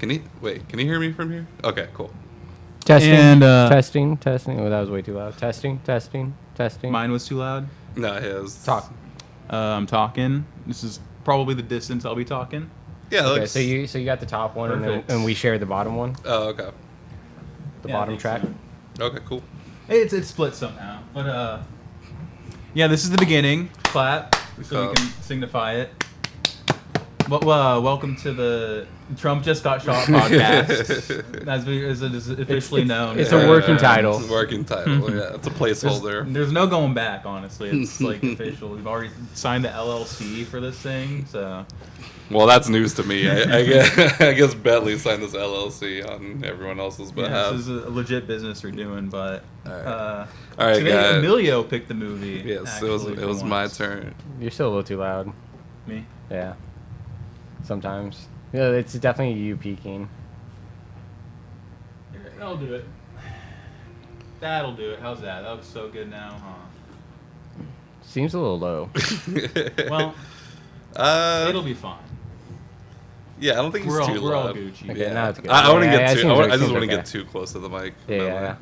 Can you hear me from here? Okay, cool. Testing. And, testing. Oh, that was way too loud. Testing. Mine was too loud. No, his. Talk. I'm talking. This is probably the distance I'll be talking. Yeah. Okay, so you got the top one, and we share the bottom one. Oh, okay. The bottom track. So. Okay, cool. It's split somehow, but yeah, this is the beginning. Clap so we can signify it. Well, welcome to the Trump Just Got Shot podcast, as it is officially known. It's a working title. It's a working title. Yeah, it's a placeholder. There's no going back, honestly. It's like official. We've already signed the LLC for this thing, so. Well, that's news to me. I guess Bentley signed this LLC on everyone else's behalf. Yeah, this is a legit business we're doing, but all right, today guys. Emilio picked the movie. Yes, it was my turn. You're still a little too loud. Me? Yeah. Sometimes. Yeah, it's definitely you peaking. That'll do it. That'll do it. How's that? That looks so good now, huh? Seems a little low. Well, it'll be fine. Yeah, I don't think it's too we're all loud. Gucci. Okay, Yeah. now it's good. I want to Yeah, get it too. seems I just okay. want to get too close to the mic. Yeah.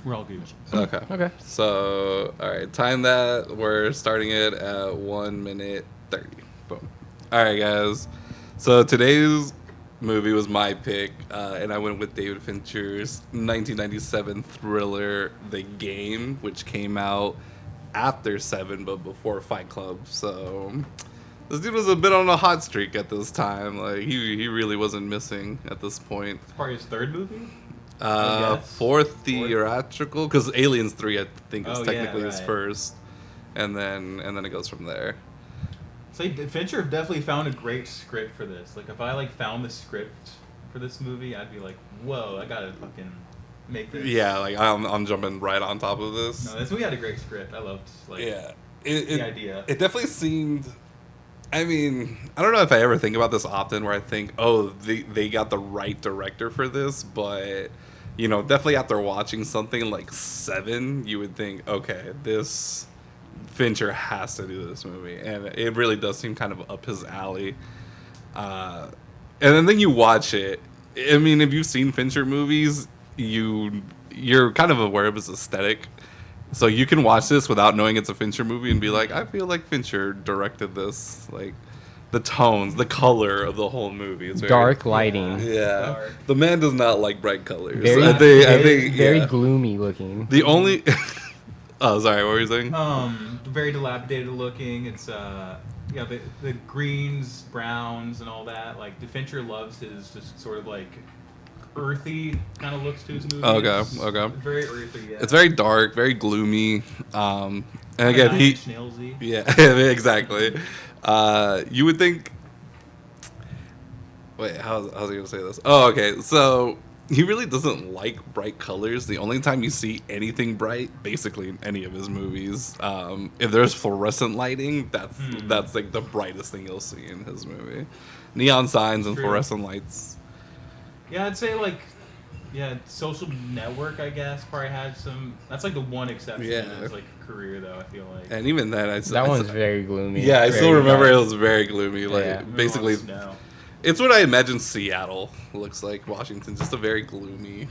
We're all Gucci. Okay. Okay. So, all right, time that. We're starting it at 1 minute 30. Boom. All right, guys. So today's movie was my pick, and I went with David Fincher's 1997 thriller, The Game, which came out after Seven but before Fight Club. So this dude was a bit on a hot streak at this time. Like he really wasn't missing at this point. It's probably his third movie? Fourth theatrical, because Aliens 3 I think is Oh, technically yeah, his right. first, and then it goes from there. So Fincher definitely found a great script for this. Like, if I found the script for this movie, I'd be like, whoa, I gotta fucking make this. Yeah, like I'm jumping right on top of this. No, this movie had a great script. I loved the idea. It definitely seemed. I mean, I don't know if I ever think about this often, where I think, oh, they got the right director for this, but definitely after watching something like Seven, you would think, okay, this Fincher has to do this movie, and it really does seem kind of up his alley. And then you watch it. I mean, if you've seen Fincher movies, you're kind of aware of his aesthetic. So you can watch this without knowing it's a Fincher movie and be like, I feel like Fincher directed this. Like, the tones, the color of the whole movie. It's very, Dark lighting. Yeah. Dark. The man does not like bright colors. Very gloomy looking. The only... Oh, sorry, what were you saying? Very dilapidated looking. It's, the greens, browns, and all that. Like, Fincher loves his just sort of earthy kind of looks to his movies. Okay. Very earthy, yeah. It's very dark, very gloomy. And again, yeah, exactly. You would think. Wait, how's I gonna say this? Oh, okay. So he really doesn't like bright colors. The only time you see anything bright, basically in any of his movies, if there's fluorescent lighting, that's like the brightest thing you'll see in his movie. Neon signs and fluorescent lights. Yeah, I'd say Social Network, I guess, probably had some. That's the one exception in his career, though. I feel like. And even then, that one's very gloomy. Yeah, I still remember dark. it was very gloomy. Basically, it's what I imagine Seattle looks like. Washington, just a very gloomy,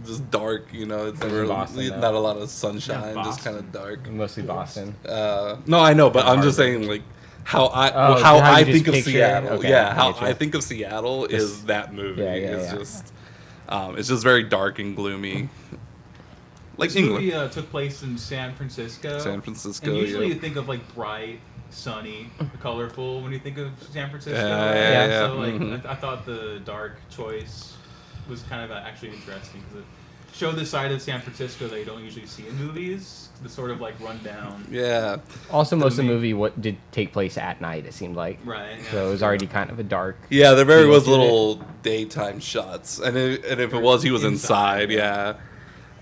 just dark. It's Boston, not a lot of sunshine, Yeah, just kind of dark. Mostly Boston. No, I know, but I'm just saying how I think of Seattle. Okay, yeah, how I think of Seattle is that movie. It's just very dark and gloomy. Like this England. movie took place in San Francisco. And usually you think of bright, sunny, colorful when you think of San Francisco. Yeah. So I thought the dark choice was kind of actually interesting because it showed the side of San Francisco that you don't usually see in movies. The sort of rundown. Yeah. Also, most of the movie did take place at night. It seemed like. Right. Yeah, so it was already kind of a dark. Yeah, there very was little daytime shots, and if it was, he was inside. Yeah.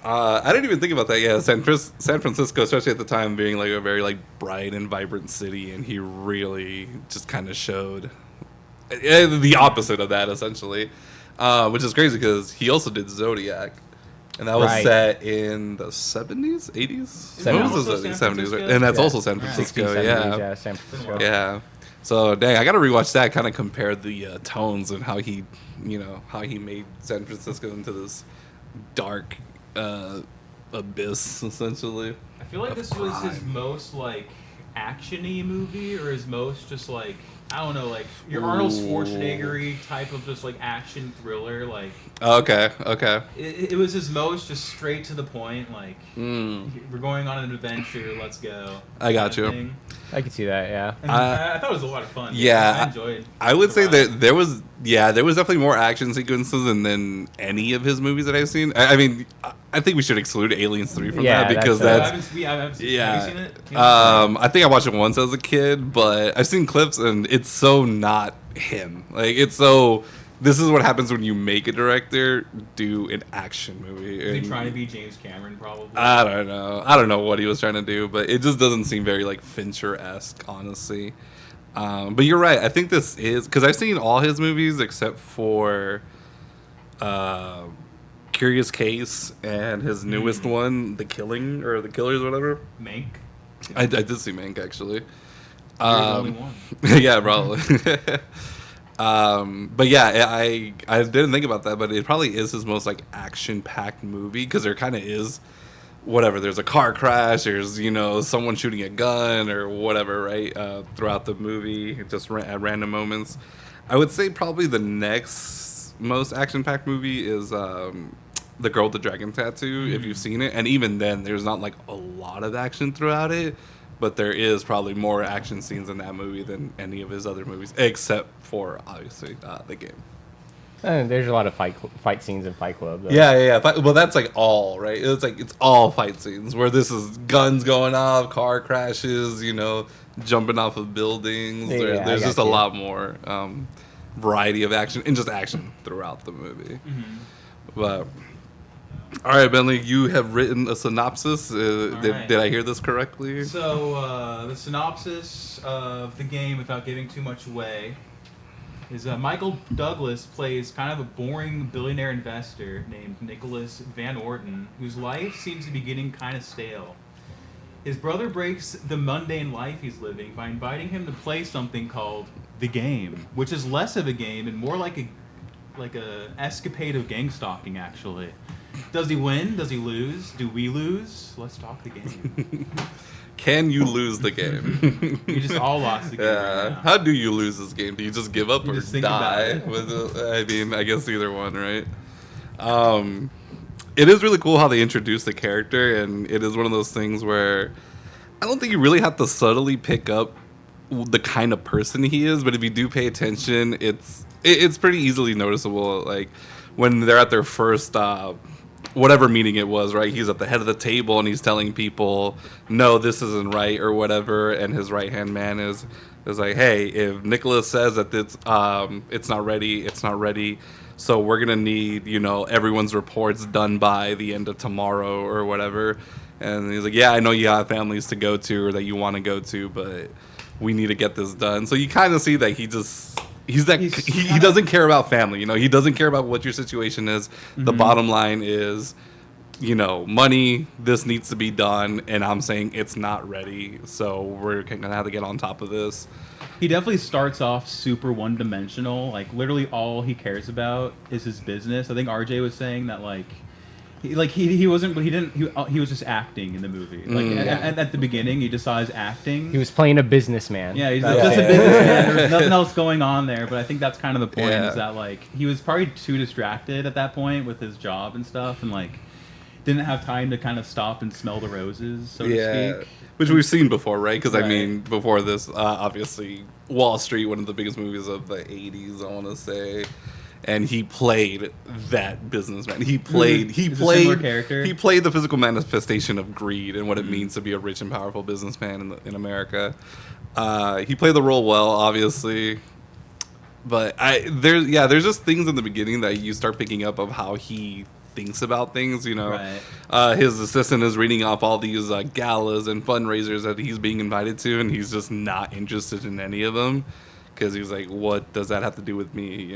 I didn't even think about that. Yeah, San Francisco, especially at the time, being a very bright and vibrant city, and he really just kind of showed the opposite of that, essentially, which is crazy because he also did Zodiac. And that was set in the 70s, 80s? 70s. What was the 70s? And that's also San Francisco, 60s, 70s, yeah. San Francisco. Yeah. So dang, I gotta rewatch that. Kind of compare the tones and how he, how he made San Francisco into this dark abyss, essentially. I feel like of this was his crime. most like action-y movie, or his most just like I don't know, like your Arnold Schwarzenegger-y type of just like action thriller. Like Okay. it was his most just straight to the point. Like we're going on an adventure, let's go. I got kind of you. thing. I could see that. Yeah. And I thought it was a lot of fun. Yeah, I enjoyed. I would the say ride. that there was definitely more action sequences than any of his movies that I've seen. I mean, I think we should exclude Aliens 3 from Yeah, that because that's- I haven't seen have you seen it? I think I watched it once as a kid, but I've seen clips and it's so not him. Like it's so. This is what happens when you make a director do an action movie. Is he And trying to be James Cameron, probably? I don't know. I don't know what he was trying to do, but it just doesn't seem very like Fincher-esque, honestly. But you're right. I think this is because I've seen all his movies except for Curious Case and his newest one, The Killing or The Killers, whatever. Mank. I did see Mank actually. You're the only one. Yeah, probably. But yeah, I didn't think about that, but it probably is his most like action-packed movie because there kind of is whatever. There's a car crash. There's someone shooting a gun or whatever, right? Throughout the movie, just at random moments. I would say probably the next most action-packed movie is The Girl with the Dragon Tattoo. If you've seen it, and even then, there's not like a lot of action throughout it. But there is probably more action scenes in that movie than any of his other movies, except for obviously The Game. There's a lot of fight scenes in Fight Club. Though. Yeah. Well, that's like all right. It's all fight scenes where this is guns going off, car crashes, jumping off of buildings. Yeah, There's I just got a you. lot more variety of action and just action throughout the movie. But all right, Bentley, you have written a synopsis. right. Did I hear this correctly? So the synopsis of the game, without giving too much away, is Michael Douglas plays kind of a boring billionaire investor named Nicholas Van Orton, whose life seems to be getting kind of stale. His brother breaks the mundane life he's living by inviting him to play something called the game, which is less of a game and more like a escapade of gang stalking, actually. Does he win? Does he lose? Do we lose? Let's talk the game. Can you lose the game? We just all lost the game right now. How do you lose this game? Do you just give up You or just think about die? it. I mean, I guess either one, right? It is really cool how they introduce the character, and it is one of those things where I don't think you really have to subtly pick up the kind of person he is, but if you do pay attention, it's pretty easily noticeable. Like when they're at their first whatever meeting it was, right? He's at the head of the table and he's telling people, no, this isn't right or whatever. And his right hand man is like, hey, if Nicholas says that it's not ready, it's not ready. So we're gonna need everyone's reports done by the end of tomorrow or whatever. And he's like, yeah, I know you have families to go to or that you want to go to, but we need to get this done. So you kind of see that he doesn't care about family. He doesn't care about what your situation is. The bottom line is, money. This needs to be done, and I'm saying it's not ready. So we're gonna have to get on top of this. He definitely starts off super one-dimensional. Like literally, all he cares about is his business. I think RJ was saying that he wasn't, but he was just acting in the movie. Like at the beginning, he decides acting. He was playing a businessman. Yeah, he's That's just a it. businessman. There's nothing else going on there. But I think that's kind of the point. Yeah. Is that he was probably too distracted at that point with his job and stuff, and didn't have time to kind of stop and smell the roses, so to speak. Which we've seen before, right? Because I Right. mean, before this, obviously, Wall Street, one of the biggest movies of the '80s, I want to say. And he played that businessman. He played He's a similar character. He played the physical manifestation of greed and what it means to be a rich and powerful businessman in America. He played the role well, obviously. But there's just things in the beginning that you start picking up of how he thinks about things, Right. His assistant is reading off all these galas and fundraisers that he's being invited to, and he's just not interested in any of them. Because he was like, what does that have to do with me?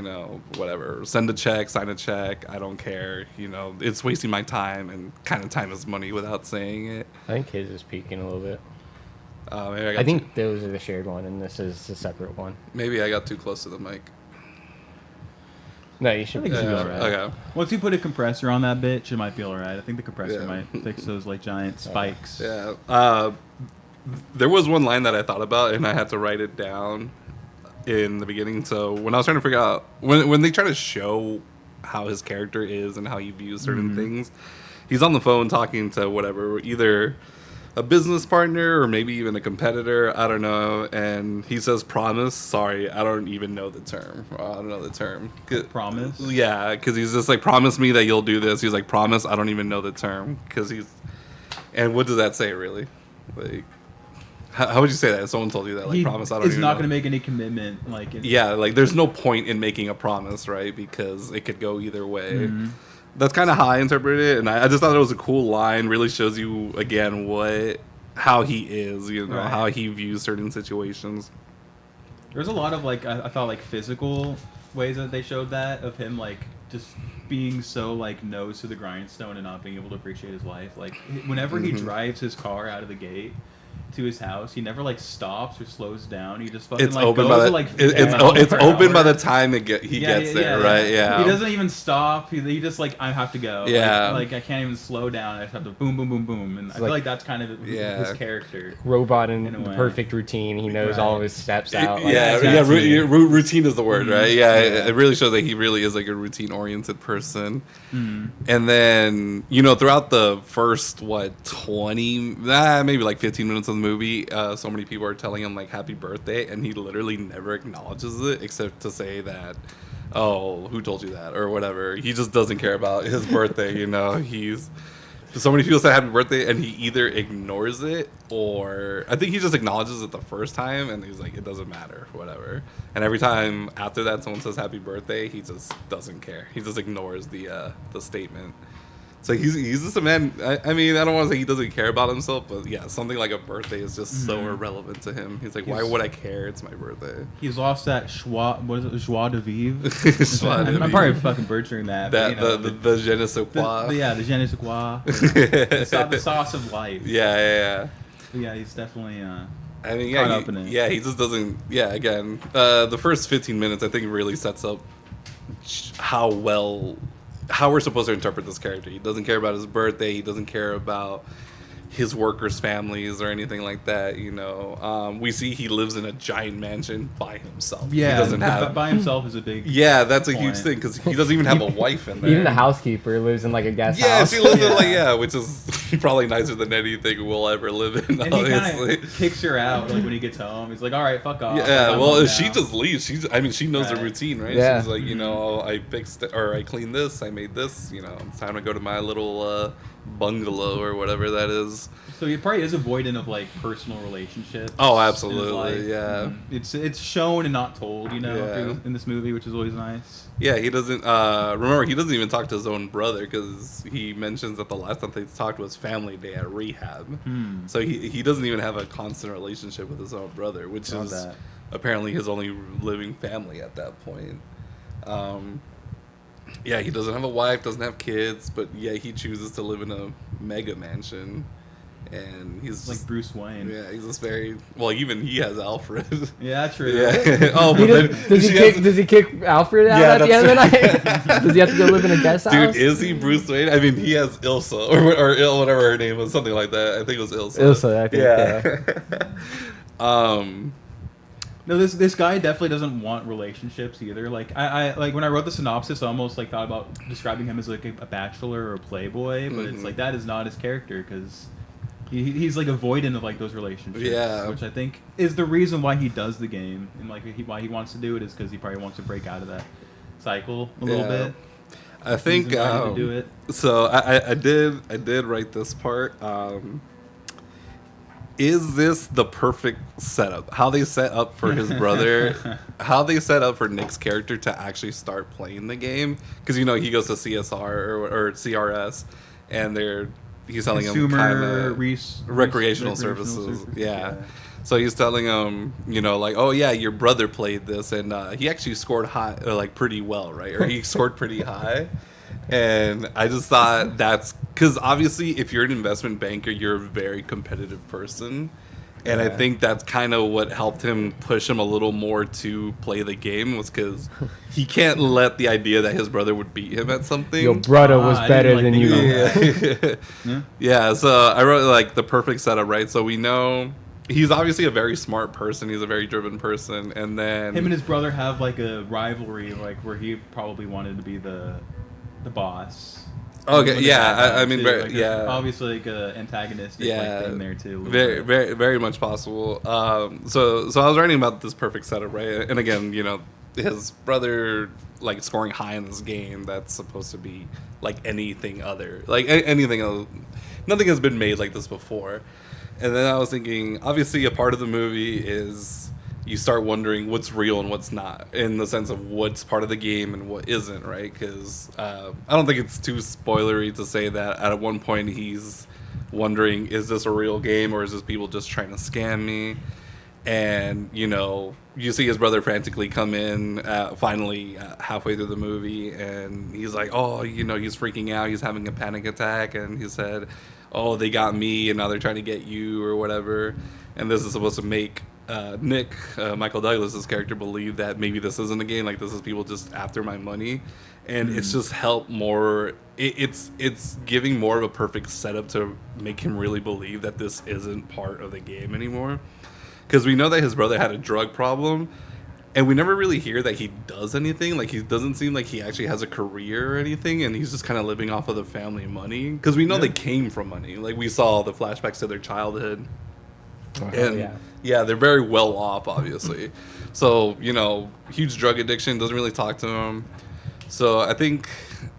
Whatever. Send a check, sign a check. I don't care. It's wasting my time, and kind of time is money without saying it. I think his is peaking a little bit. Maybe I got I think those are the shared one, and this is a separate one. maybe I got too close to the mic. No, you should be think it should be good. alright. Okay. Once you put a compressor on that bitch, it might be alright. I think the compressor Yeah. might fix those like giant spikes. Yeah. There was one line that I thought about, and I had to write it down in the beginning. So when I was trying to figure out when they try to show how his character is and how he views certain things, he's on the phone talking to whatever, either a business partner or maybe even a competitor. I don't know. And he says, "Promise." Sorry, I don't even know the term. I don't know the term. Promise? Yeah, because he's just like, "Promise me that you'll do this." He's like, "Promise." I don't even know the term because he's. And what does that say really? Like, how would you say that if someone told you that? Like, promise, I don't He's even not know. going to make any commitment. Yeah, like there's no point in making a promise, right? Because it could go either way. That's kind of how I interpret it, and I just thought it was a cool line. Really shows you again how he is, Right. how he views certain situations. There's a lot of like I thought like physical ways that they showed that of him like just being so like nose to the grindstone and not being able to appreciate his life. Like whenever he drives his car out of the gate to his house, he never like stops or slows down. He just fucking It's like open goes by the at, like it's 50 open by miles per the hour. time he gets there, right? Yeah. He doesn't even stop. He just like I have to go. Yeah. Like I can't even slow down. I just have to boom, boom, boom, boom. And I feel like- like that's kind of Yeah. his character. Robot In in a way. perfect routine. He knows all of Right. his steps out. Like, yeah, exactly. routine is the word, right? Yeah, Yeah. it really shows that he really is like a routine-oriented person. Mm. And then, throughout the first, 20, maybe like 15 minutes of the movie, so many people are telling him like happy birthday, and he literally never acknowledges it except to say that, oh, who told you that, or whatever. He just doesn't care about his birthday, he's... So many people say happy birthday, and he either ignores it, or I think he just acknowledges it the first time, and he's like, it doesn't matter, whatever. And every time after that someone says happy birthday, he just doesn't care. He just ignores the statement. So he's just a man. I mean, I don't want to say he doesn't care about himself, but yeah, something like a birthday is just so irrelevant to him. He's like, why would I care? It's my birthday. He's lost that joie de vivre. Joie de I'm vivre. probably fucking butchering that. That but, the je ne sais quoi. the je ne sais quoi. The sauce of life. Yeah. But yeah, he's definitely. I mean, caught yeah, up in it. yeah, he just doesn't. Yeah, again, the first 15 minutes I think really sets up how we're supposed to interpret this character. He doesn't care about his birthday. He doesn't care about his workers' families or anything like that. We see he lives in a giant mansion by himself. Yeah, he doesn't have. by himself is a big. Yeah, that's a point. huge thing because he doesn't even have a wife in there. Even the housekeeper lives in like a guest Yeah, house. she lives in Yeah. which is probably nicer than anything we'll ever live in. And he kind Obviously. of kicks her out like when he gets home. He's like, "All right, fuck off." Yeah, Like, I'm well, home she now. just leaves. She knows the Right. routine, right? Yeah. She's like, I fixed it, or I cleaned this, I made this. It's time to go to my little bungalow or whatever that is. So he probably is avoidant of like personal relationships. Oh, in his absolutely, life. yeah. It's shown and not told, Yeah. in this movie, which is always nice. Yeah, he doesn't. Remember, he doesn't even talk to his own brother because he mentions that the last time they talked was family day at rehab. So he doesn't even have a constant relationship with his own brother, which Love is that. apparently his only living family at that point. Yeah, he doesn't have a wife, doesn't have kids, but yeah, he chooses to live in a mega mansion, and he's Like just, Bruce Wayne. yeah, he's just very well. Even he has Alfred. Yeah, true. Yeah. Oh, He but then does he kick Alfred out Yeah, at the end of the that's night? Does he have to go live in a guest Dude, house? is he Bruce Wayne? I mean, he has Ilsa or whatever her name was, something like that. I think it was Ilsa. Ilsa, I think. Yeah. No, this guy definitely doesn't want relationships either. Like I like when I wrote the synopsis, I almost like thought about describing him as like a bachelor or a playboy, but it's like that is not his character because he's like avoidant of like those relationships. Yeah. Which I think is the reason why he does the game and like why he wants to do it is because he probably wants to break out of that cycle a little bit. I think He's invited to do it. So I did write this part. Is this the perfect setup? How they set up for his brother, how they set up for Nick's character to actually start playing the game? Because he goes to CSR or CRS, and he's telling him Consumer recreational services. Yeah. So he's telling him, like, oh yeah, your brother played this, and he actually scored high, like pretty well, right? Or he scored pretty high. And I just thought that's because obviously if you're an investment banker, you're a very competitive person. And I Yeah. think that's kind of what helped him push him a little more to play the game, was because he can't let the idea that his brother would beat him at something. Your brother was I better didn't, than like, you. think about Yeah. Yeah. Yeah, so I wrote like the perfect setup, right? So we know he's obviously a very smart person. He's a very driven person. And then Him and his brother have like a rivalry, like where he probably wanted to be the boss. Okay, When yeah, the bad I guy, mean, too. very, Like, yeah. there's obviously like a antagonistic like, thing there too. a little Very, bit. very, very much possible. So I was writing about this perfect setup, right? And again, you know, his brother like scoring high in this game that's supposed to be like anything other, like anything else. Nothing has been made like this before. And then I was thinking, obviously, a part of the movie is you start wondering what's real and what's not, in the sense of what's part of the game and what isn't, right? Because I don't think it's too spoilery to say that at one point he's wondering, is this a real game or is this people just trying to scam me? And, you know, you see his brother frantically come in finally halfway through the movie, and he's like, oh, you know, he's freaking out. He's having a panic attack. And he said, oh, they got me, and now they're trying to get you or whatever. And this is supposed to make Nick, Michael Douglas's character, believe that maybe this isn't a game. Like, this is people just after my money. And it's just helped more. It's giving more of a perfect setup to make him really believe that this isn't part of the game anymore. Because we know that his brother had a drug problem, and we never really hear that he does anything. Like, he doesn't seem like he actually has a career or anything, and he's just kind of living off of the family money. Because we know they came from money. Like, we saw the flashbacks to their childhood. And yeah, they're very well off, obviously. So, you know, huge drug addiction, doesn't really talk to him. So I think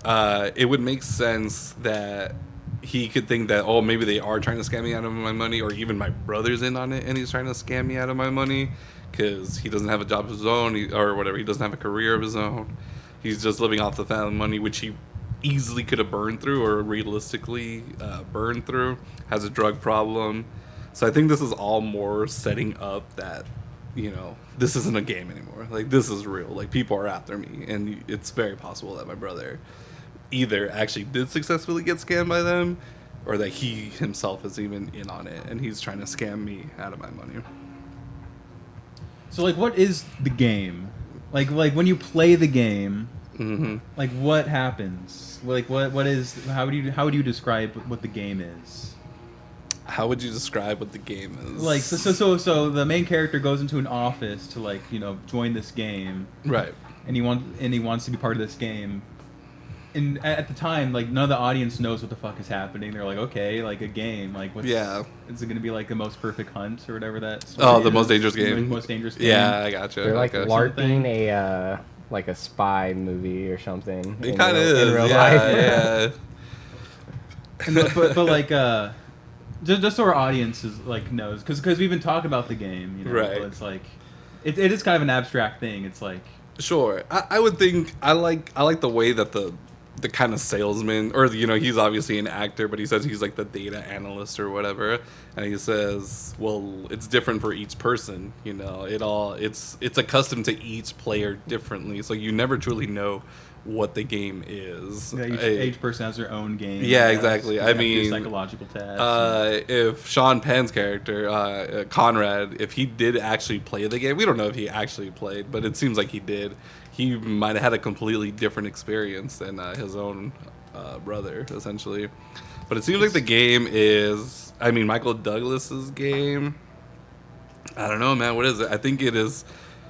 it would make sense that he could think that, oh, maybe they are trying to scam me out of my money, or even my brother's in on it and he's trying to scam me out of my money because he doesn't have a job of his own, or whatever. He doesn't have a career of his own. He's just living off the family money, which he easily could have burned through, or realistically burned through. Has a drug problem. So I think this is all more setting up that, you know, this isn't a game anymore. Like, this is real. Like, people are after me, and it's very possible that my brother either actually did successfully get scammed by them, or that he himself is even in on it and he's trying to scam me out of my money. So like, what is the game? Like when you play the game, like what happens? Like what is? How would you describe what the game is? How would you describe what the game is? Like so the main character goes into an office to, like, you know, join this game, Right. and he wants to be part of this game. And at the time, like, none of the audience knows what the fuck is happening. They're like, okay, like a game, like what's is it gonna be like the most perfect hunt or whatever that story The is? most dangerous The game. most dangerous game. Yeah, I gotcha. They're like Okay. LARPing a like a spy movie or something. It kind of is. in real Yeah, life. yeah. And, but like just so our audience is like knows, because we've been talking about the game, you know, Right. but it's like it is kind of an abstract thing. It's like, Sure. I would think I like the way that the kind of salesman, or, you know, he's obviously an actor, but he says he's like the data analyst or whatever, and he says, well, it's different for each person, you know, it's accustomed to each player differently, so you never truly know what the game is. yeah, each person has their own game. Yeah, Yes. exactly. You I have to do mean, psychological tests. if Sean Penn's character, Conrad, if he did actually play the game, we don't know if he actually played, but it seems like he did. He might have had a completely different experience than his own brother, essentially. But it seems like the game is, I mean, Michael Douglas's game. I don't know, man. What is it? I think it is.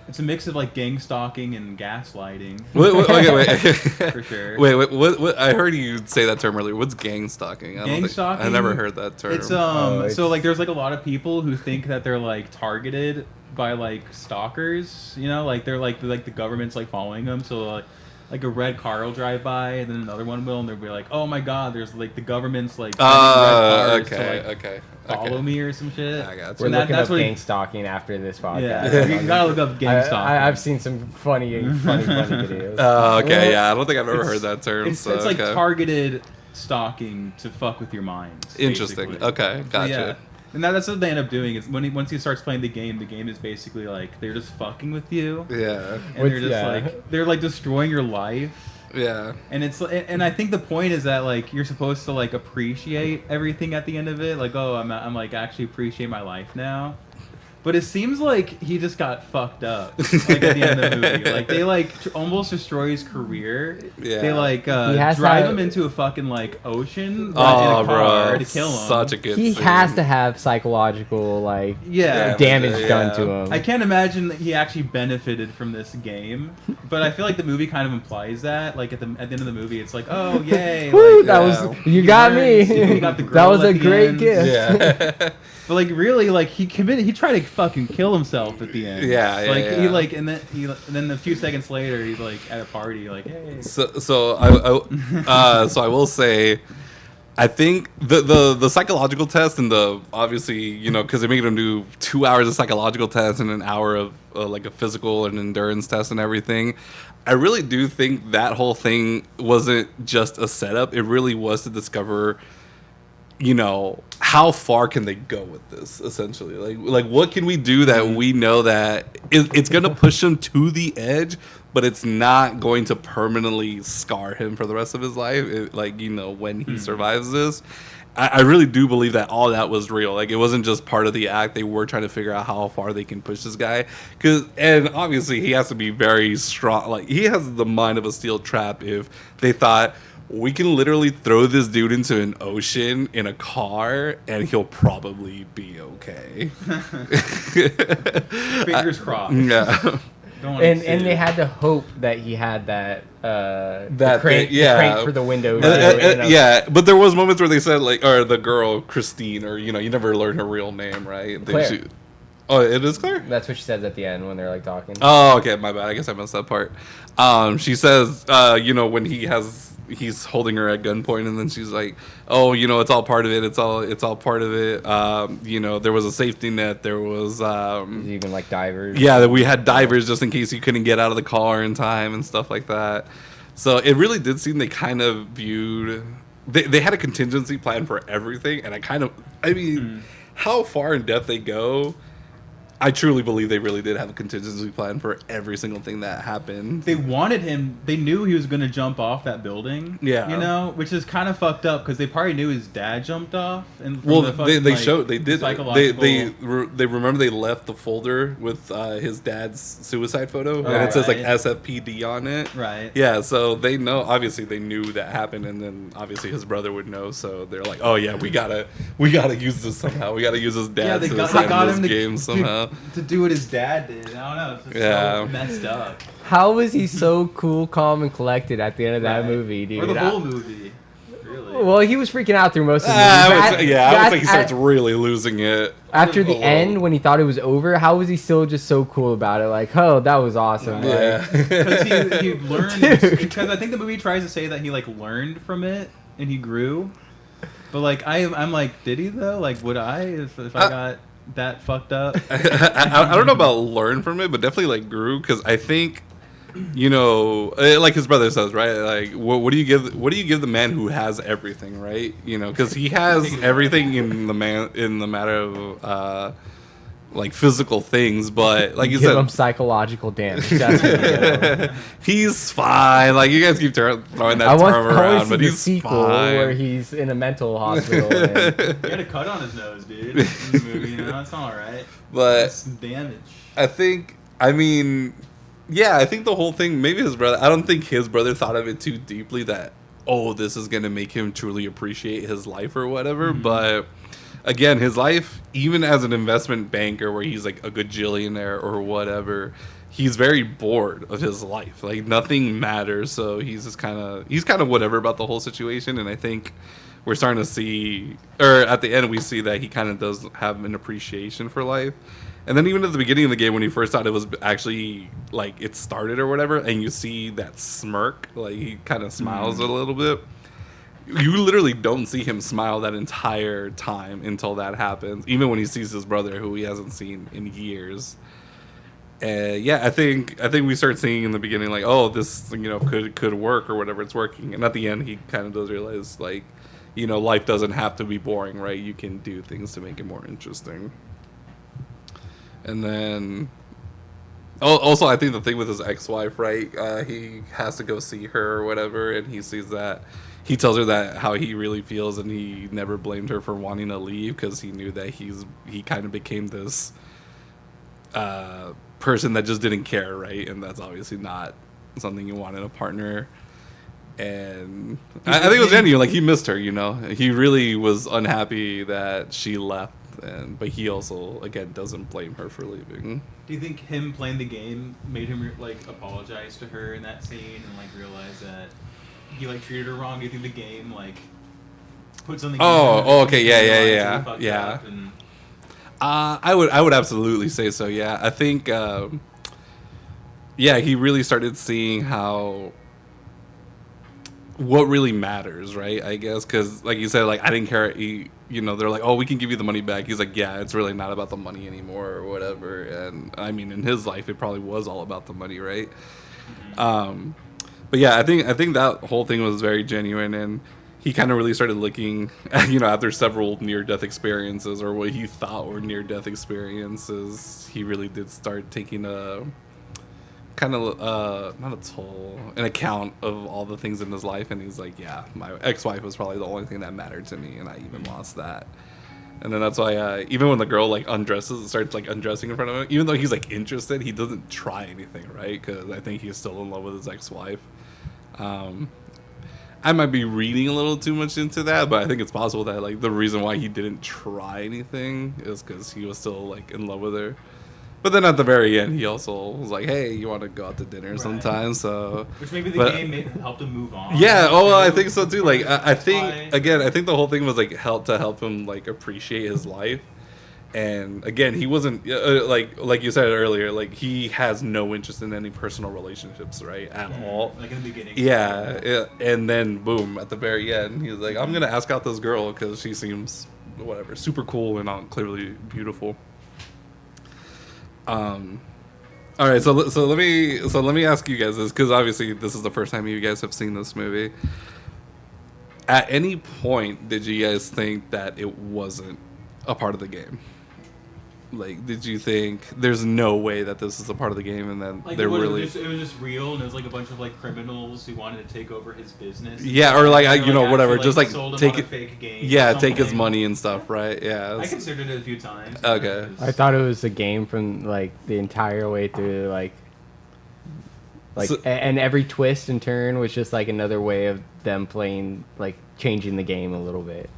It's a mix of like gang stalking and gaslighting. Wait. For sure. Wait. What? I heard you say that term earlier. What's gang stalking? Stalking. I never heard that term. It's so like there's like a lot of people who think that they're like targeted by like stalkers, you know, like they're like the government's like following them. So like a red car will drive by, and then another one will, and they'll be like, oh my god, there's like the government's like sending red cars to like follow me or some shit. I got you. We're And looking that's up what gang stalking after this podcast. Yeah, you gotta look up gang stalking. I've seen some funny videos. Oh, okay, yeah. I don't think I've ever heard that term. It's like targeted stalking to fuck with your mind. Interesting. Basically. Okay, gotcha. So, yeah. And that's what they end up doing is once he starts playing the game is basically like they're just fucking with you. Yeah. And they're just like they're like destroying your life. Yeah. And I think the point is that like you're supposed to like appreciate everything at the end of it. Like, oh, I'm like actually appreciate my life now. But it seems like he just got fucked up like at the end of the movie. Like they like almost destroy his career. Yeah. They like has drive to- him into a fucking like ocean in a Oh, car bro. to kill him. Such a good He scene. has to have psychological like Yeah. damage Yeah. done to him. I can't imagine that he actually benefited from this game, but I feel like the movie kind of implies that. Like at the end of the movie, it's like, oh yay, Woo, like, that yeah. was you got me. You got the That girl was at a the great end. gift. Yeah. but like really, like he tried to fucking kill himself at the end. Yeah, yeah, like he yeah. like and then a few seconds later, he's like at a party, like hey. So I will say, I think the psychological test and the obviously, you know, because they made him do 2 hours of psychological test and an hour of like a physical and endurance test and everything. I really do think that whole thing wasn't just a setup. It really was to discover, you know, how far can they go with this, essentially. Like what can we do that we know that it's going to push him to the edge, but it's not going to permanently scar him for the rest of his life, like, you know, when he survives this. I really do believe that all that was real. Like, it wasn't just part of the act. They were trying to figure out how far they can push this guy. And obviously, he has to be very strong. Like, he has the mind of a steel trap if they thought, we can literally throw this dude into an ocean in a car, and he'll probably be okay. Fingers crossed. Yeah. Don't wanna And see they it. had to hope that he had that That crank, thing, yeah. the crank for the window. Yeah, but there was moments where they said, like, or the girl, Christine, or, you know, you never learn her real name, right? Claire. Oh, it is Claire? That's what she says at the end when they're like talking. Oh, okay, my bad. I guess I missed that part. She says, you know, when he's holding her at gunpoint, and then she's like, "Oh, you know, it's all part of it. It's all part of it. You know, there was a safety net. There was, Even like divers. yeah, that we had divers just in case you couldn't get out of the car in time and stuff like that." So it really did seem they kind of viewed. They had a contingency plan for everything, and I mean, how far in depth they go. I truly believe they really did have a contingency plan for every single thing that happened. They wanted him. They knew he was going to jump off that building. Yeah. You know, which is kind of fucked up because they probably knew his dad jumped off. And from Well, the fucking, they like, showed they did psychological- they remember they left the folder with his dad's suicide photo, and Right. it says like SFPD on it. Right. Yeah, so they know. Obviously, they knew that happened, and then obviously his brother would know. So they're like, "Oh yeah, we gotta use this somehow. We gotta use his Yeah, dad's they suicide got in him this to, game somehow." to do what his dad did. I don't know. It's just Yeah. so messed up. How was he so cool, calm, and collected at the end of that Right. movie, dude? Or the whole movie. Really. Well, he was freaking out through most of the movie. I but would at- say, yeah, I would say he at- starts really losing it. after the Oh. end, when he thought it was over, how was he still just so cool about it? Like, oh, that was awesome. Yeah, Because he learned. Dude. Because I think the movie tries to say that he like learned from it and he grew. But like I'm like, did he though? Like, would I if I got that fucked up? I don't know about learn from it, but definitely like grew, because I think, you know, like his brother says, right? Like, what do you give the man who has everything, right? You know, because he has everything in the matter of like physical things, but like you Give said, him psychological damage. That's what you do. he's fine. Like, you guys keep throwing that I want term to around, see but the he's sequel fine. where he's in a mental hospital. And He had a cut on his nose, dude. In the movie, you know, it's all right. But That's damage. I think, I mean, yeah, I think the whole thing, maybe his brother, I don't think his brother thought of it too deeply that, oh, this is going to make him truly appreciate his life or whatever. But again, his life, even as an investment banker where he's like a gajillionaire or whatever, he's very bored of his life. Like, nothing matters. So he's kind of whatever about the whole situation. And I think we're starting to see, or at the end, we see that he kind of does have an appreciation for life. And then even at the beginning of the game, when he first thought it was actually, like, it started or whatever, and you see that smirk, like, he kind of smiles a little bit. You literally don't see him smile that entire time until that happens, even when he sees his brother, who he hasn't seen in years. Yeah, I think we start seeing in the beginning, like, oh, this, you know, could work or whatever, it's working. And at the end, he kind of does realize, like, you know, life doesn't have to be boring, right? You can do things to make it more interesting. And then, Also, I think the thing with his ex-wife, right? He has to go see her or whatever, and he sees that. He tells her that how he really feels, and he never blamed her for wanting to leave because he knew that he kind of became this person that just didn't care, right? And that's obviously not something you want in a partner. And I think it was genuine. Like, he missed her, you know. He really was unhappy that she left, but he also, again, doesn't blame her for leaving. Do you think him playing the game made him like apologize to her in that scene and like realize that he like treated her wrong? Do you think the game like put something? Okay, yeah. And... I would absolutely say so. Yeah, I think. He really started seeing what really matters, right? I guess because, like you said, like I didn't care. They're like, oh, we can give you the money back. He's like, yeah, it's really not about the money anymore or whatever. And I mean, in his life, it probably was all about the money, right? Mm-hmm. But yeah, I think that whole thing was very genuine, and he kind of really started looking, after several near-death experiences, or what he thought were near-death experiences, he really did start taking a kind of not a toll, an account of all the things in his life, and he's like, yeah, my ex-wife was probably the only thing that mattered to me, and I even lost that. And then that's why even when the girl like starts like undressing in front of him, even though he's like interested, he doesn't try anything, right? Because I think he's still in love with his ex-wife. I might be reading a little too much into that, but I think it's possible that like the reason why he didn't try anything is because he was still like in love with her. But then at the very end, he also was like, "Hey, you want to go out to dinner sometime?" So, which maybe the game helped him move on. Yeah. Oh, I think so too. Like, I think the whole thing was like help him like appreciate his life. And again, he wasn't like you said earlier. Like, he has no interest in any personal relationships, right, at all. Like in the beginning. Yeah. And then boom, at the very end, he was like, "I'm gonna ask out this girl because she seems super cool and clearly beautiful." All right, so let me ask you guys this, because obviously this is the first time you guys have seen this movie. At any point, did you guys think that it wasn't a part of the game? Like, did you think there's no way that this is a part of the game, and then like it was just real, and it was like a bunch of like criminals who wanted to take over his business? Yeah, or like whatever, just like take it, fake game. Yeah, take his money and stuff, right? Yeah, I considered it a few times. Okay, I thought it was a game from like the entire way through, and every twist and turn was just like another way of them playing, like changing the game a little bit.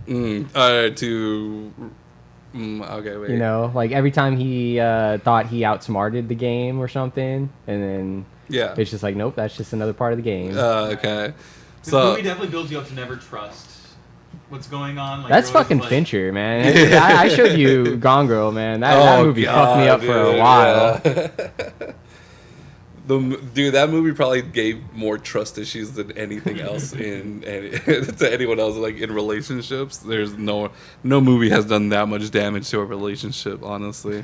Okay, wait. Like every time he thought he outsmarted the game or something, and then it's just like, nope, that's just another part of the game. Okay. This movie definitely builds you up to never trust what's going on. Like, that's fucking like... Fincher, man. I showed you Gone Girl, man. That movie fucked me up for a while. That movie probably gave more trust issues than anything else to anyone else, like in relationships. There's no movie has done that much damage to a relationship, honestly.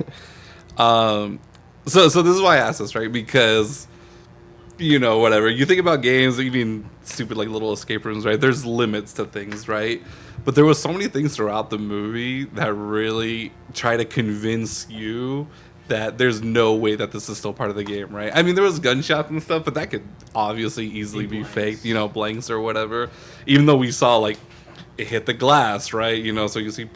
So this is why I asked this, right? Because whatever you think about games, even stupid like little escape rooms, right? There's limits to things, right? But there was so many things throughout the movie that really try to convince you that there's no way that this is still part of the game, right? I mean, there was gunshots and stuff, but that could obviously easily be faked, blanks or whatever. Even though we saw, like, it hit the glass, right? So you see,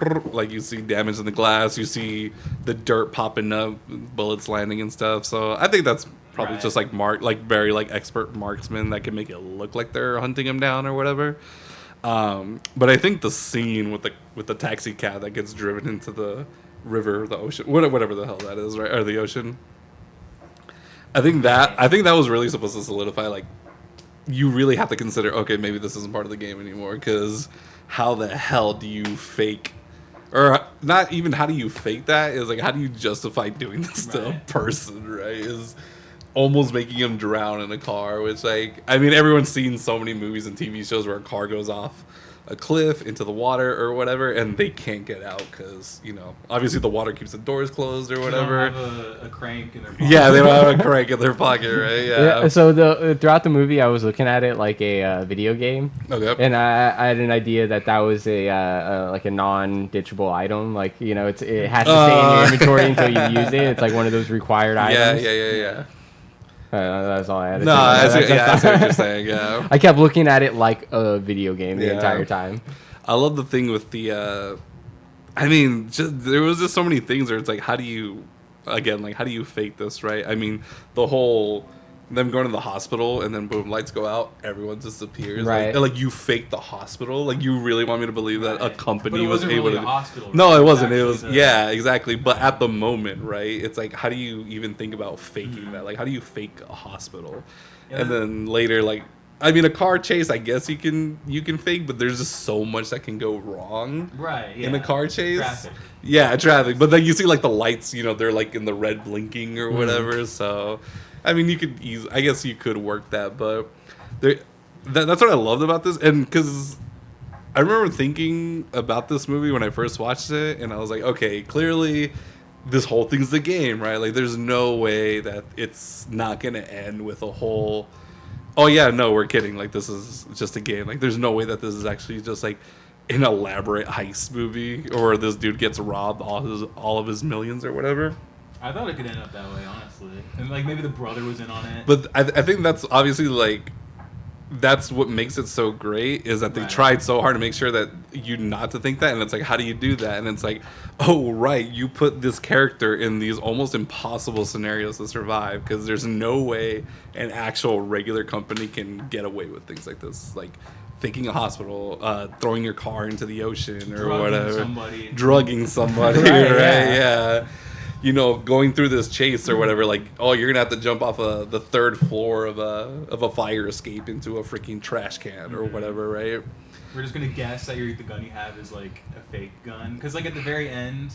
you see damage in the glass, you see the dirt popping up, bullets landing and stuff. So I think that's probably just, like, very, like, expert marksmen that can make it look like they're hunting him down or whatever. But I think the scene with the taxi cab that gets driven into the river, the ocean, whatever the hell that is, right? Or the ocean. I think that was really supposed to solidify, like, you really have to consider, okay, maybe this isn't part of the game anymore, because how the hell do you fake, or not even how do you fake that, is like, how do you justify doing this to a person, right? almost making him drown in a car, which, like, I mean, everyone's seen so many movies and TV shows where a car goes off a cliff into the water or whatever, and they can't get out because, you know, obviously the water keeps the doors closed or whatever. They don't have a crank in their pocket. Yeah, they don't have a crank in their pocket, right? Yeah. So throughout the movie, I was looking at it like a video game. Okay. And I had an idea that was a like a non-ditchable item. Like, you know, it has to stay in your inventory until you use it. It's like one of those required items. Yeah. That's all I had to No, say. I see what you're saying, yeah. I kept looking at it like a video game the entire time. I love the thing with the, I mean, there was just so many things where it's like, how do you fake this, right? I mean, the whole, them going to the hospital and then boom, lights go out, everyone disappears. Right. Like you faked the hospital? Like, you really want me to believe that a company was able really to... a hospital, right? No, it wasn't. It was, yeah, exactly. But at the moment, right, it's like, how do you even think about faking that? Like, how do you fake a hospital? Yeah. And then later, like, I mean, a car chase, I guess you can fake, but there's just so much that can go wrong, right? Yeah. In a car chase. Traffic. Yeah, traffic. But then you see like the lights, you know, they're like in the red blinking or whatever. So, I mean, I guess you could work that, but that's what I loved about this, and because I remember thinking about this movie when I first watched it, and I was like, okay, clearly this whole thing's the game, right? Like, there's no way that it's not gonna end with a whole, oh yeah, no, we're kidding. Like, this is just a game. Like, there's no way that this is actually just like an elaborate heist movie, or this dude gets robbed all of his millions or whatever. I thought it could end up that way, honestly. And like maybe the brother was in on it. But I think that's obviously like, that's what makes it so great, is that they tried so hard to make sure that you not to think that, and it's like, how do you do that? And it's like, oh right, you put this character in these almost impossible scenarios to survive, because there's no way an actual regular company can get away with things like this, like faking a hospital, throwing your car into the ocean or drugging somebody, right? Yeah. You know, going through this chase or whatever, like, oh, you're gonna have to jump off the third floor of a fire escape into a freaking trash can or whatever, right? We're just gonna guess that the gun you have is like a fake gun, because like at the very end,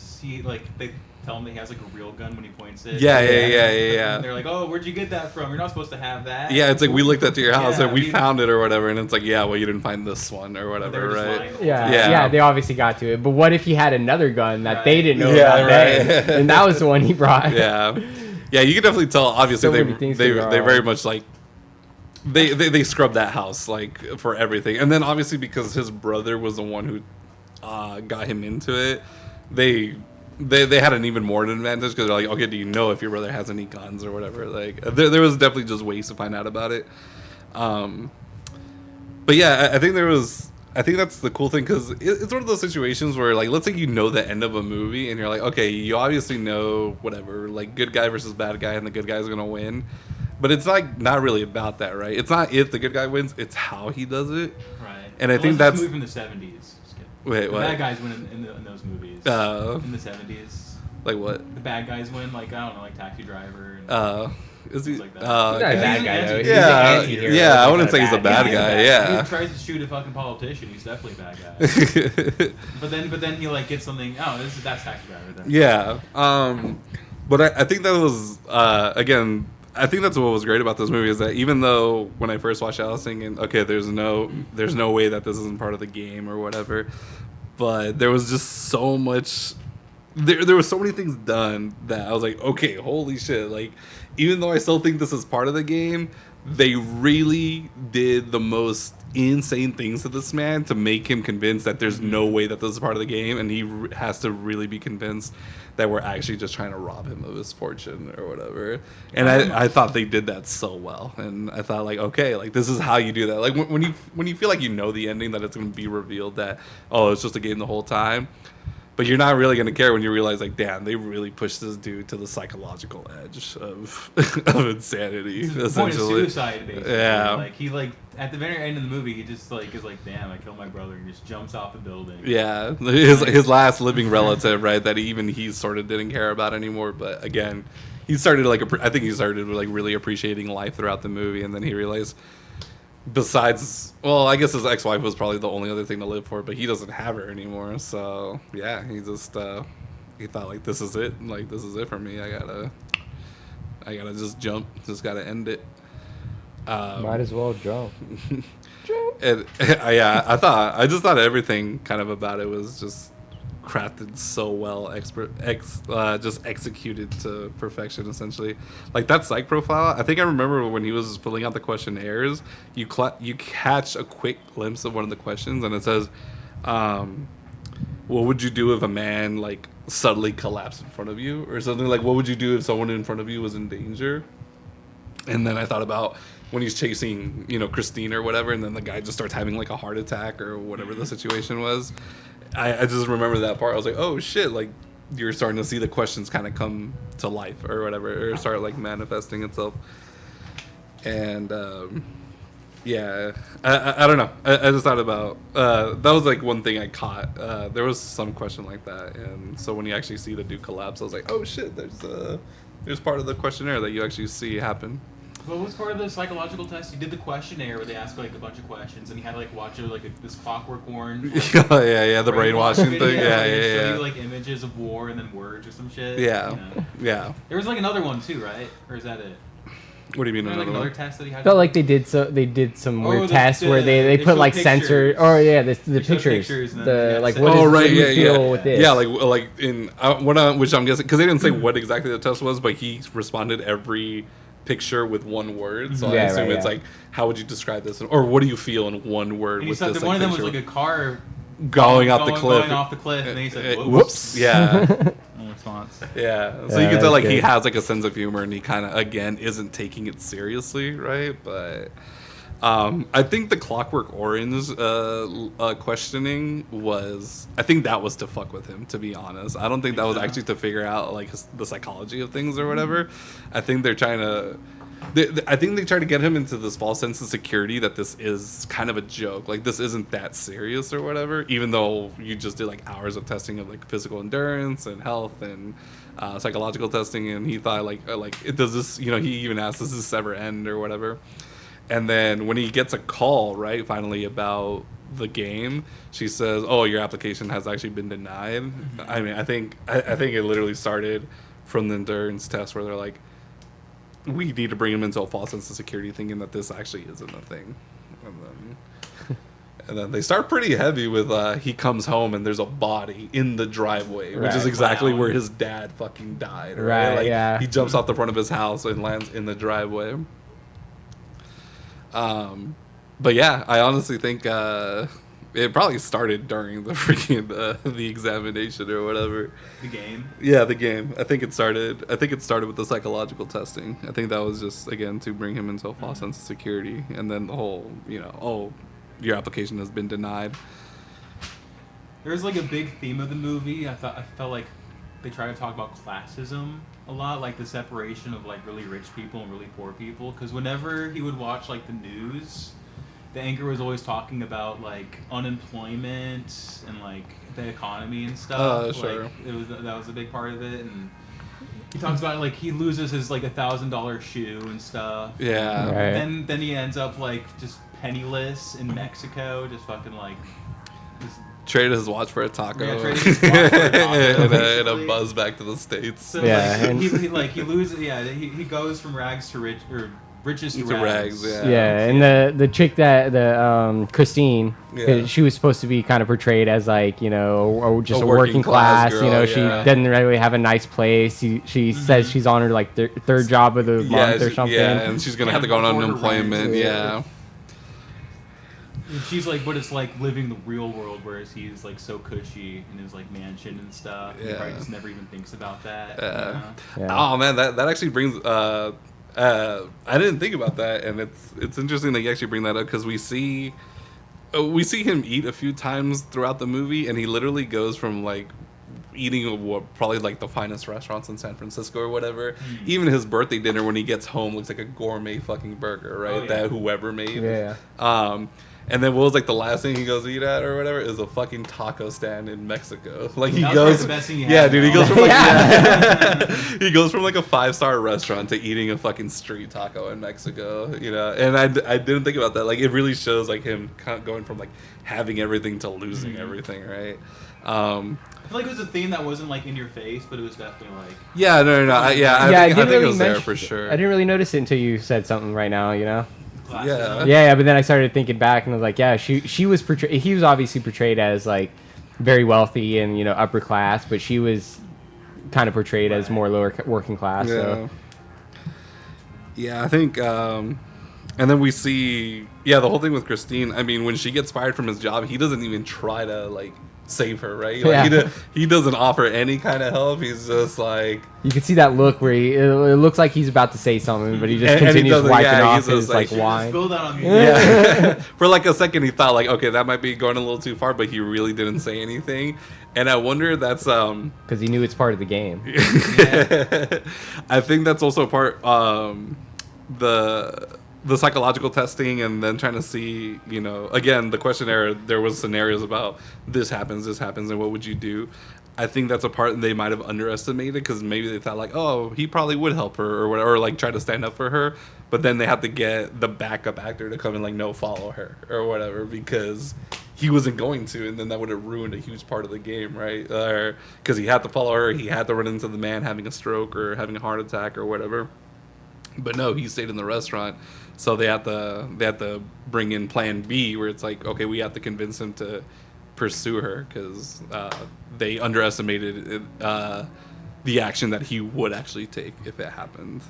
they tell him that he has like a real gun when he points it. Yeah. And they're like, oh, where'd you get that from? You're not supposed to have that. Yeah, it's like, we looked at your house and we found it or whatever, and it's like, yeah, well, you didn't find this one or whatever, right? Yeah, they obviously got to it. But what if he had another gun that they didn't know about? And that was the one he brought. Yeah, you can definitely tell. Obviously, they very much like. They scrubbed that house like for everything, and then obviously because his brother was the one who got him into it, they had an even more advantage, because they're like, okay, do you know if your brother has any guns or whatever? Like, there was definitely just ways to find out about it. But yeah, I think that's the cool thing, because it's one of those situations where, like, let's say you know the end of a movie and you're like, okay, you obviously know whatever, like, good guy versus bad guy, and the good guy's gonna win. But it's like not really about that, right? It's not if the good guy wins; it's how he does it. Right. And I think that's a movie from the '70s. Wait, what? The bad guys win in those movies. In the '70s. Like what? The bad guys win, like, I don't know, like Taxi Driver. Is he? Like that. He's not a bad guy though. Yeah, he's an yeah. I wouldn't say he's a bad guy. Yeah. He tries to shoot a fucking politician. He's definitely a bad guy. but then he like gets something. Oh, that's Taxi Driver. Then. Yeah. But I think that was again. I think that's what was great about this movie, is that even though when I first watched it, I was thinking, okay, there's no way that this isn't part of the game or whatever, but there was just so much. There was so many things done that I was like, okay, holy shit! Like, even though I still think this is part of the game, they really did the most insane things to this man to make him convinced that there's no way that this is part of the game, and he has to really be convinced that we're actually just trying to rob him of his fortune or whatever. And I thought they did that so well, and I thought, like, okay, like, this is how you do that. Like, when you feel like you know the ending, that it's going to be revealed that, oh, it's just a game the whole time. But you're not really going to care when you realize, like, damn, they really pushed this dude to the psychological edge of insanity, it's essentially. Point of suicide, basically. Yeah. Like, he, like, at the very end of the movie, he just, like, is like, damn, I killed my brother, and just jumps off the building. Yeah. His last living relative, right, that he sort of didn't care about anymore. But, again, I think he started, like, really appreciating life throughout the movie, and then he realized, besides, well, I guess his ex-wife was probably the only other thing to live for, but he doesn't have her anymore. So yeah, he just he thought, like, this is it. Like, this is it for me. I gotta I gotta just jump. Just gotta end it. Might as well jump. And yeah, I just thought everything kind of about it was just crafted so well, just executed to perfection. Essentially, like that psych profile. I think I remember when he was filling out the questionnaires, you catch a quick glimpse of one of the questions, and it says, "What would you do if a man like suddenly collapsed in front of you?" or something like, "What would you do if someone in front of you was in danger?" And then I thought about when he's chasing, Christine or whatever, and then the guy just starts having like a heart attack or whatever the situation was. I just remember that part. I was like, oh shit, like you're starting to see the questions kind of come to life or whatever, or start like manifesting itself. And yeah, I don't know. I just thought about that was like one thing I caught. There was some question like that, and so when you actually see the dude collapse, I was like, oh shit, there's part of the questionnaire that you actually see happen. What was part of the psychological test? You did the questionnaire where they asked like a bunch of questions, and you had to like watch this Clockwork Orange. Yeah, the brainwashing thing. Yeah. Show you like images of war and then words or some shit. Yeah, yeah. There was like another one too, right? Or is that it? What do you mean Like another another test that he had. Felt like they did some weird tests where they put showed like pictures. sensor the pictures, and the then like you what had to does say- you feel with this? Yeah, like in which I'm guessing because they didn't say what exactly the test was, but he responded every picture with one word. So I Yeah, assume right, it's yeah. like, how would you describe this, or what do you feel in one word And he with said this? that one of them was picture? like a car going off the cliff. Going off the cliff, and then he said, "Whoops!" Yeah, No response. yeah. So Yeah, you can tell like that's he good. has like a sense of humor, and he kind of again isn't taking it seriously, right? But I think the Clockwork Orange questioning I think that was to fuck with him, to be honest. I don't think that was actually to figure out like the psychology of things or whatever. I think they're trying to. I think they try to get him into this false sense of security that this is kind of a joke. Like, this isn't that serious or whatever, even though you just did, like, hours of testing of, like, physical endurance and health and psychological testing. And he thought, does this, he even asked, does this ever end or whatever? And then when he gets a call, right, finally about the game, she says, oh, your application has actually been denied. Mm-hmm. I mean, I think it literally started from the endurance test where they're like, we need to bring him into a false sense of security, thinking that this actually isn't a thing. And then they start pretty heavy with he comes home and there's a body in the driveway, which is exactly where his dad fucking died. Right? Like, yeah. He jumps off the front of his house and lands in the driveway. But yeah, I honestly think it probably started during the freaking the examination or whatever. The game. Yeah, the game. I think it started with the psychological testing. I think that was just again to bring him into a false sense of security, and then the whole, oh, your application has been denied. There was like a big theme of the movie. I felt like they try to talk about classism a lot, like the separation of like really rich people and really poor people. Because whenever he would watch like the news, the anchor was always talking about like unemployment and like the economy and stuff. Sure. Like that was a big part of it, and he talks about like he loses his like $1,000 shoe and stuff. Yeah. Right. Then he ends up like just penniless in Mexico, just fucking like. Just, Traded his watch for a taco. Yeah, traded his watch for a taco, and a buzz back to the States. So Yeah, like, and- he loses. Yeah, he goes from rags to rich or riches to rags. Yeah. Yeah, and the chick that Christine, Yeah. she was supposed to be kind of portrayed as like or just A a working working class class. girl, She yeah. doesn't really have a nice place. She says she's on her like third job of the month or something. Yeah, and she's gonna have to go on Can't afford her unemployment. rent. Yeah. And she's like, but it's like living the real world, whereas he's like so cushy in his like mansion and stuff. He probably Yeah. just never even thinks about that. Yeah. Oh man, that actually brings. I didn't think about that, and it's interesting that you actually bring that up because we see him eat a few times throughout the movie, and he literally goes from like eating probably like the finest restaurants in San Francisco or whatever. Even his birthday dinner when he gets home looks like a gourmet fucking burger, right? Oh, yeah. That whoever made. Yeah. And then what was like the last thing he goes eat at or whatever is a fucking taco stand in Mexico. Like he That was goes, probably the best thing he yeah, had dude. He now. goes from like Yeah. he goes from like a 5-star restaurant to eating a fucking street taco in Mexico. You know, and I didn't think about that. Like it really shows like him kind of going from like having everything to losing everything, right? I feel like it was a theme that wasn't like in your face, but it was definitely like. Yeah, no. I I think it was there for sure. I didn't really notice it until you said something right now. You know. Yeah. Yeah, but then I started thinking back and I was like, yeah, she was portrayed. He was obviously portrayed as like very wealthy and upper class, but she was kind of portrayed as more lower working class. Yeah. So. Yeah, I think, and then we see, the whole thing with Christine. I mean, when she gets fired from his job, he doesn't even try to like save her, right? Like, he doesn't offer any kind of help. He's just like, you can see that look where it looks like he's about to say something, but he just And he continues doesn't, wiping yeah, off he's his just like, wine. Spill that on me. yeah. For like a second, he thought like, okay, that might be going a little too far, but he really didn't say anything. And I wonder that's because he knew it's part of the game. I think that's also part the psychological testing, and then trying to see, again, the questionnaire, there was scenarios about this happens, and what would you do? I think that's a part they might have underestimated, because maybe they thought like, oh, he probably would help her or whatever, or like try to stand up for her, but then they have to get the backup actor to come and like, no, follow her or whatever, because he wasn't going to, and then that would have ruined a huge part of the game, right? Because he had to follow her, he had to run into the man having a stroke or having a heart attack or whatever. But no, he stayed in the restaurant, so they had to bring in Plan B, where it's like, okay, we have to convince him to pursue her, because they underestimated the action that he would actually take if it happened.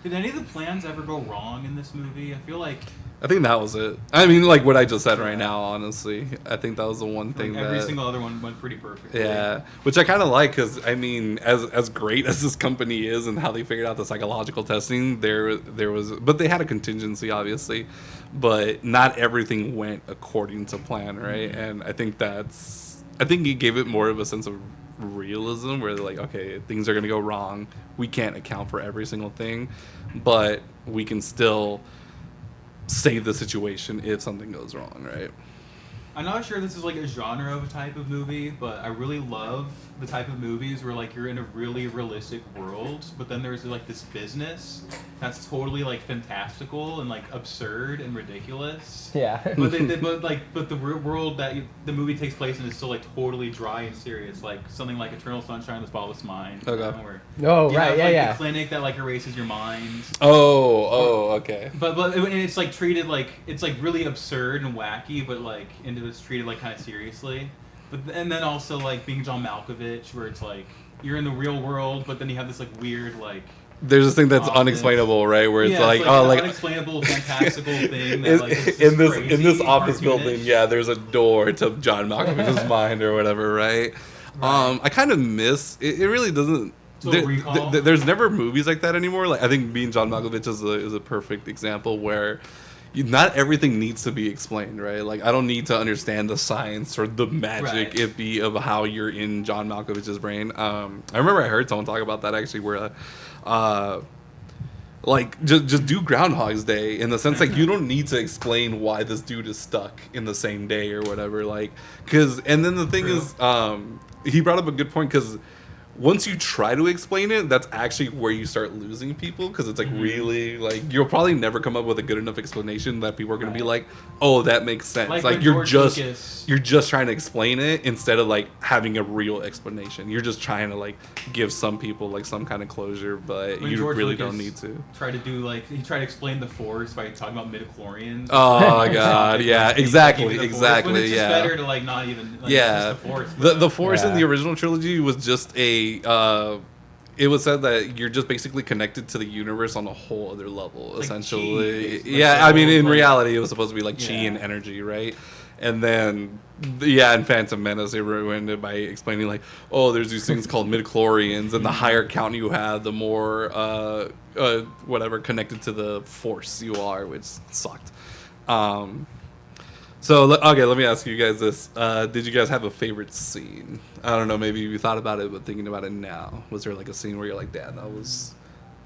Did any of the plans ever go wrong in this movie? I feel like I think that was it. I mean, like what I just said right now, honestly. I think that was the one thing every single other one went pretty perfectly. Yeah, which I kind of like, because, I mean, as great as this company is and how they figured out the psychological testing, there was... But they had a contingency, obviously. But not everything went according to plan, right? And I think it gave it more of a sense of realism, where they're like, okay, things are going to go wrong. We can't account for every single thing, but we can still save the situation if something goes wrong, right? I'm not sure this is like a genre of a type of movie, but I really love the type of movies where like you're in a really realistic world, but then there's like this business that's totally like fantastical and like absurd and ridiculous. Yeah. But the real world that the movie takes place in is still like totally dry and serious, like something like Eternal Sunshine of the Spotless Mind. Okay. Where Oh, you right, have, yeah, like, yeah. the clinic that like erases your mind. Oh, okay. But it's like treated like it's like really absurd and wacky, but like it's treated like kind of seriously. And then also like being John Malkovich, where it's like you're in the real world, but then you have this like weird like. There's this thing that's office. Unexplainable, right? Where it's like, an oh, like unexplainable, fantastical thing. That, like, it's in just this crazy, office cartoonish. building, there's a door to John Malkovich's mind or whatever, right? I kind of miss it. It really doesn't. There's never movies like that anymore. Like I think being John Malkovich is a perfect example where. Not everything needs to be explained, right? Like, I don't need to understand the science or the magic of how you're in John Malkovich's brain. I remember I heard someone talk about that, actually, where, like, just do Groundhog's Day, in the sense, like, you don't need to explain why this dude is stuck in the same day or whatever, like, and then the thing is, he brought up a good point, because once you try to explain it, that's actually where you start losing people, because it's like really like you'll probably never come up with a good enough explanation that people are going to be like, oh, that makes sense. Like you're just trying to explain it instead of like having a real explanation. You're just trying to like give some people like some kind of closure, but you really don't need to. Try to do like he tried to explain the Force by talking about midichlorians. Oh my god, yeah, exactly. When it's just better to like not even. Like, yeah, the Force in the original trilogy was just it was said that you're just basically connected to the universe on a whole other level, like essentially. Chi, I mean, in reality, it was supposed to be like chi and energy, right? And then, in Phantom Menace, they ruined it by explaining like, oh, there's these things called midichlorians, and the higher count you have, the more whatever connected to the Force you are, which sucked. So, okay, let me ask you guys this. Did you guys have a favorite scene? I don't know, maybe you thought about it, but thinking about it now. Was there like a scene where you're like, damn, that was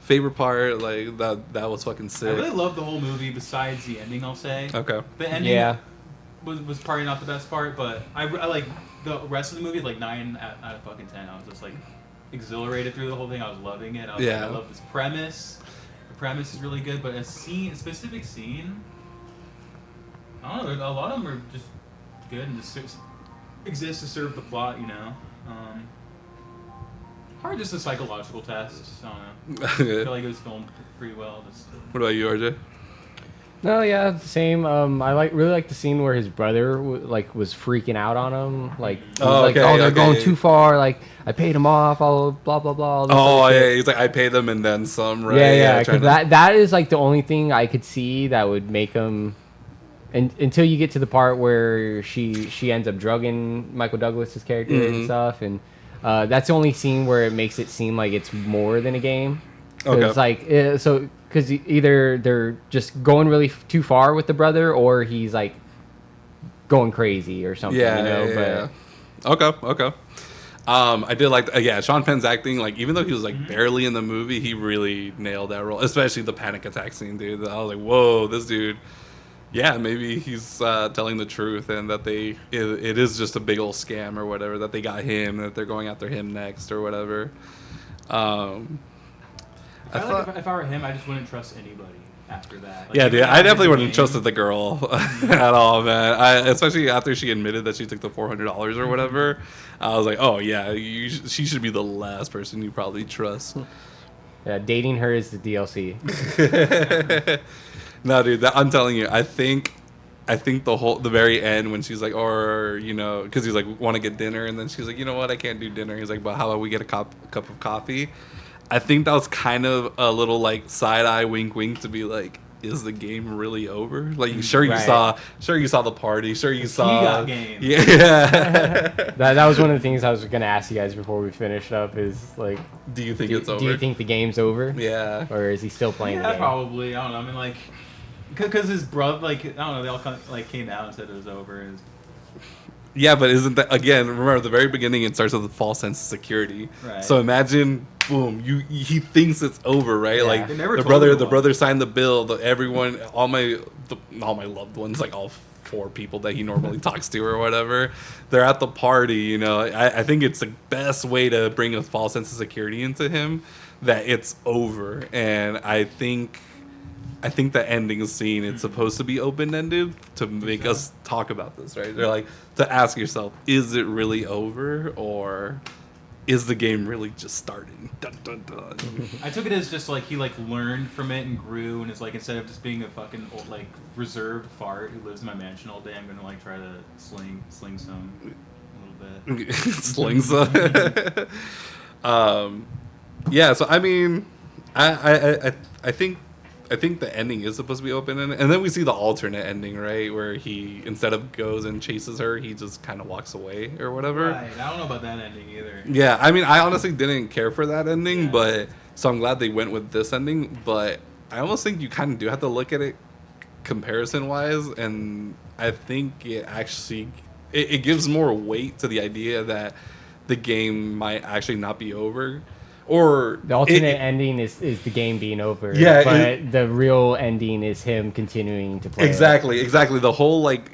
favorite part? Like, that was fucking sick. I really loved the whole movie besides the ending, I'll say. Okay. The ending, Yeah. was probably not the best part, but I like the rest of the movie, like 9 out of fucking 10. I was just like exhilarated through the whole thing. I was loving it. I was like, I love this premise. The premise is really good, but a specific scene, I don't know. A lot of them are just good and just exist to serve the plot, you know. Probably just a psychological test. I don't know. I feel like it was filmed pretty well. What about you, RJ? No, yeah, the same. I really like the scene where his brother was freaking out on him. Like, they're going too far. Like, I paid him off. All blah blah blah. Oh yeah, he's like, I paid them and then some. Right? Yeah. Because that is like the only thing I could see that would make him. And until you get to the part where she ends up drugging Michael Douglas's character and stuff, and that's the only scene where it makes it seem like it's more than a game. Okay. It's like because either they're just going really too far with the brother, or he's like going crazy or something. Yeah. Okay. I did like Sean Penn's acting. Like, even though he was like barely in the movie, he really nailed that role, especially the panic attack scene, dude. I was like, whoa, this dude. Yeah, maybe he's telling the truth, and that it is just a big old scam or whatever, that they got him, that they're going after him next or whatever. If I were him, I just wouldn't trust anybody after that. Like, yeah, dude, I definitely wouldn't have trusted the girl at all, man. Especially after she admitted that she took the $400 or whatever. I was like, oh yeah, she should be the last person you probably trust. Yeah, dating her is the DLC. No, dude, I'm telling you, I think the very end when she's like, or, you know, because he's like, want to get dinner, and then she's like, you know what, I can't do dinner. He's like, but how about we get a cup of coffee? I think that was kind of a little like side eye wink wink to be like, is the game really over? Like, you saw the party, you saw game. Yeah. that was one of the things I was gonna ask you guys before we finished up is like, do you think it's over? Do you think the game's over? Yeah. Or is he still playing the game? Probably. I don't know. I mean, like, because his brother, like, I don't know, they all kind of, like, came out and said it was over. Yeah, but isn't that, again, remember, at the very beginning, it starts with a false sense of security. Right. So imagine, boom, he thinks it's over, right? Yeah. Like, the brother signed the bill, everyone, all my loved ones, like all 4 people that he normally talks to or whatever, they're at the party, you know. I think it's the best way to bring a false sense of security into him, that it's over. And I think the ending scene, it's supposed to be open-ended to make us talk about this, right? They're like, to ask yourself, is it really over, or is the game really just starting? Dun, dun, dun. I took it as just like he like learned from it and grew, and it's like, instead of just being a fucking old, like reserved fart who lives in my mansion all day, I'm gonna like try to sling some a little bit. Sling some. Yeah. So I mean, I think the ending is supposed to be open, and then we see the alternate ending, right, where he, instead of goes and chases her, he just kind of walks away or whatever. Right. I don't know about that ending either. Yeah, I mean, I honestly didn't care for that ending, but so I'm glad they went with this ending. But I almost think you kind of do have to look at it comparison-wise, and I think it actually it gives more weight to the idea that the game might actually not be over. Or the alternate ending is the game being over. Yeah, but the real ending is him continuing to play. Exactly. The whole like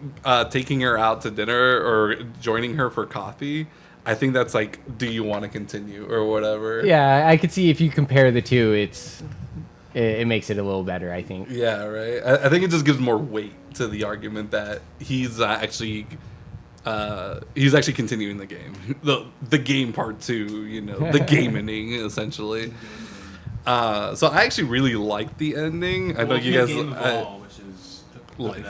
taking her out to dinner or joining her for coffee. I think that's like, do you want to continue or whatever? Yeah, I could see if you compare the two, it makes it a little better, I think. Yeah, right. I think it just gives more weight to the argument that he's actually continuing the game, the game part 2, you know, the game ending essentially. So I actually really liked the ending. I know you guys, which is life.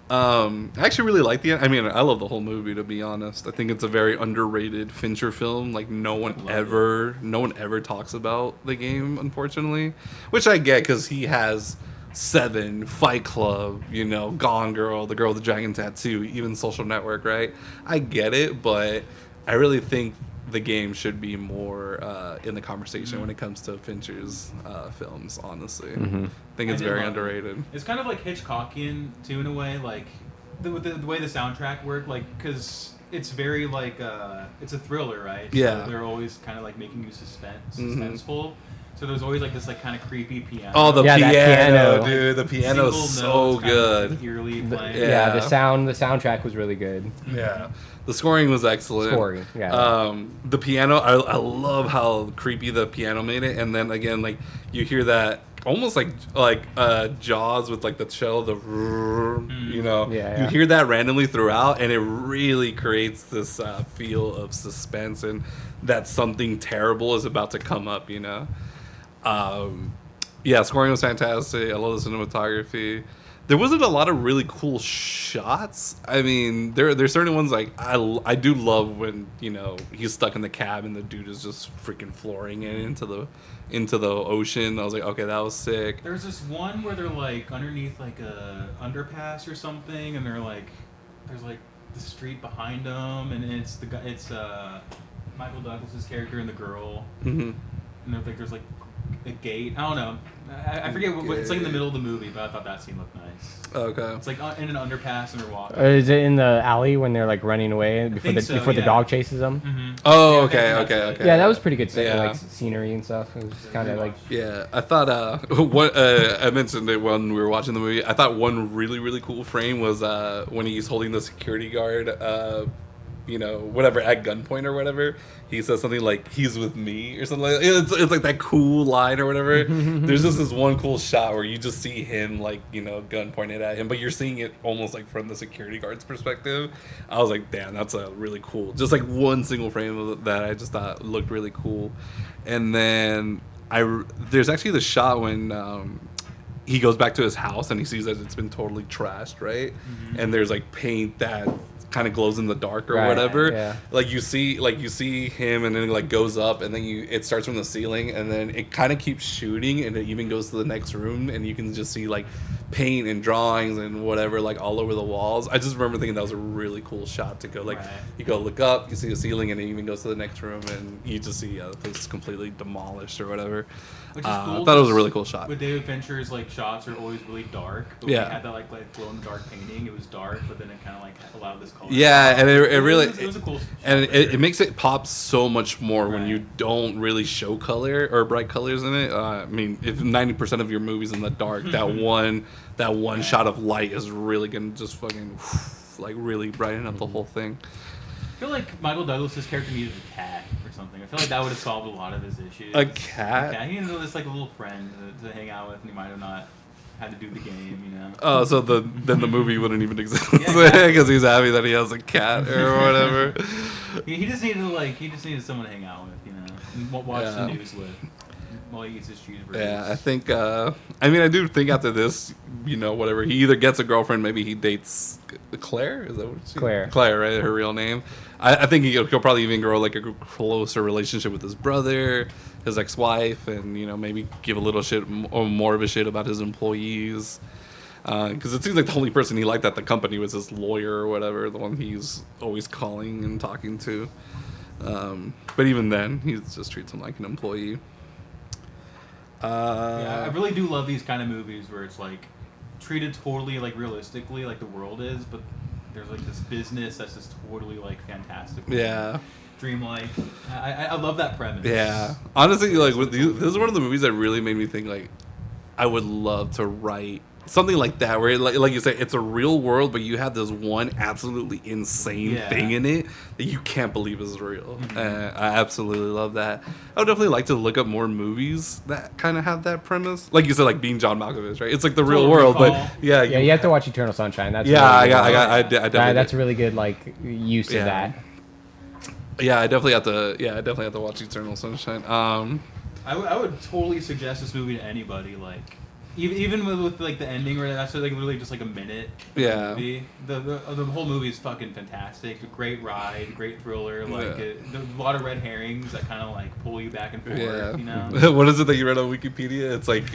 I actually really like the. I mean, I love the whole movie, to be honest. I think it's a very underrated Fincher film. Like, no one ever talks about the game, unfortunately, which I get because he has Seven, Fight Club, you know, Gone Girl, The Girl with the Dragon Tattoo, even Social Network, right? I get it, but I really think the game should be more in the conversation when it comes to Fincher's films, honestly. I think it's very underrated. It's kind of like Hitchcockian, too, in a way, like the way the soundtrack worked, like, because it's very, like, it's a thriller, right? Yeah. So they're always kind of, like, making you suspenseful. So there's always like this like kind of creepy piano. Oh, the Yeah, that piano, piano. dude. The piano's Single so notes kind of, good. like, eerily playing. Yeah, Yeah. the soundtrack was really good. Yeah. The scoring was excellent. Scoring, yeah. The piano, I love how creepy the piano made it. And then again, like you hear that almost like Jaws with like the shell, you know, Yeah. you hear that randomly throughout, and it really creates this feel of suspense and that something terrible is about to come up, you know. Yeah, scoring was fantastic. I love the cinematography. There wasn't a lot of really cool shots. I mean, there's certain ones like I do love when, you know, he's stuck in the cab and the dude is just freaking flooring it into the ocean. I was like, okay, that was sick. There's this one where they're like underneath like a underpass or something, and they're like, there's like the street behind them, and it's the guy, it's Michael Douglas's character and the girl, Mm-hmm. and there's like a gate. I don't know. I forget what it's like in the middle of the movie, but I thought that scene looked nice. Okay. It's like in an underpass and they're walking. Is it in the alley when they're like running away before the yeah. dog chases them? Mm-hmm. Oh, Yeah, okay, that's okay, it. okay. Yeah, that was pretty good. Yeah. Like scenery and stuff. It was kind of like Yeah, I thought what I mentioned it when we were watching the movie. I thought one really cool frame was when he's holding the security guard, you know, whatever at gunpoint or whatever. He says something like "He's with me" or something like that. It's like that cool line or whatever. There's just this one cool shot where you just see him like, you know, gun pointed at him, but you're seeing it almost like from the security guard's perspective. I was like, damn, that's a really cool. Just like one single frame of that I just thought looked really cool. And then there's actually the shot when he goes back to his house and he sees that it's been totally trashed, right? Mm-hmm. And there's like paint that kind of glows in the dark or Right, whatever. yeah. Like you see him and then it like goes up and then it starts from the ceiling and then it kind of keeps shooting and it even goes to the next room and you can just see like paint and drawings and whatever like all over the walls. I just remember thinking that was a really cool shot to go like Right. you go look up, you see the ceiling and it even goes to the next room and you just see the place completely demolished or whatever. Which is cool. I thought it was a really cool shot. With David Fincher's like shots are always really dark. But when Yeah. he had that like glow in the dark painting, it was dark, but then it kind of like allowed this color. Yeah, and it really it was a cool. and shot. it makes it pop so much more when Right. you don't really show color or bright colors in it. I mean, if 90% of your movie's in the dark, that one shot of light is really gonna just fucking like really brighten up the whole thing. I feel like Michael Douglas's character needed a cat or something. I feel like that would have solved a lot of his issues. A cat? He needed just like a little friend to hang out with, and he might have not had to do the game, you know. Oh, so then the movie wouldn't even exist Yeah, exactly. because he's happy that he has a cat or whatever. He just needed someone to hang out with, you know, and watch the news with while he eats his cheeseburgers. Yeah, I think. I mean, I do think after this, you know, whatever, he either gets a girlfriend, maybe he dates Claire. Is that what she? Claire. Claire, right? Her real name. I think he'll probably even grow like a closer relationship with his brother, his ex-wife, and you know maybe give a little shit or more of a shit about his employees. Because it seems like the only person he liked at the company was his lawyer or whatever, the one he's always calling and talking to. But even then, he just treats him like an employee. Yeah, I really do love these kind of movies where it's like treated totally like realistically, like the world is, but there's like this business that's just totally like fantastic. Yeah. Dreamlike. I love that premise. Yeah. Honestly, like with these, this is one of the movies that really made me think like I would love to write something like that where like you say it's a real world but you have this one absolutely insane thing in it that you can't believe is real. I absolutely love that. I would definitely like to look up more movies that kind of have that premise, like you said, like Being John Malkovich, right? It's like the real world, but yeah, you have to watch Eternal Sunshine. That's I really definitely that's a really good like use of that. Yeah, I definitely have to watch Eternal Sunshine. I would totally suggest this movie to anybody. Like, even with like the ending, where that's like literally just like a minute. Yeah. Movie. The whole movie is fucking fantastic. A great ride, great thriller. Like a lot of red herrings that kind of like pull you back and forth. Yeah. You know. What is it that you read on Wikipedia? It's like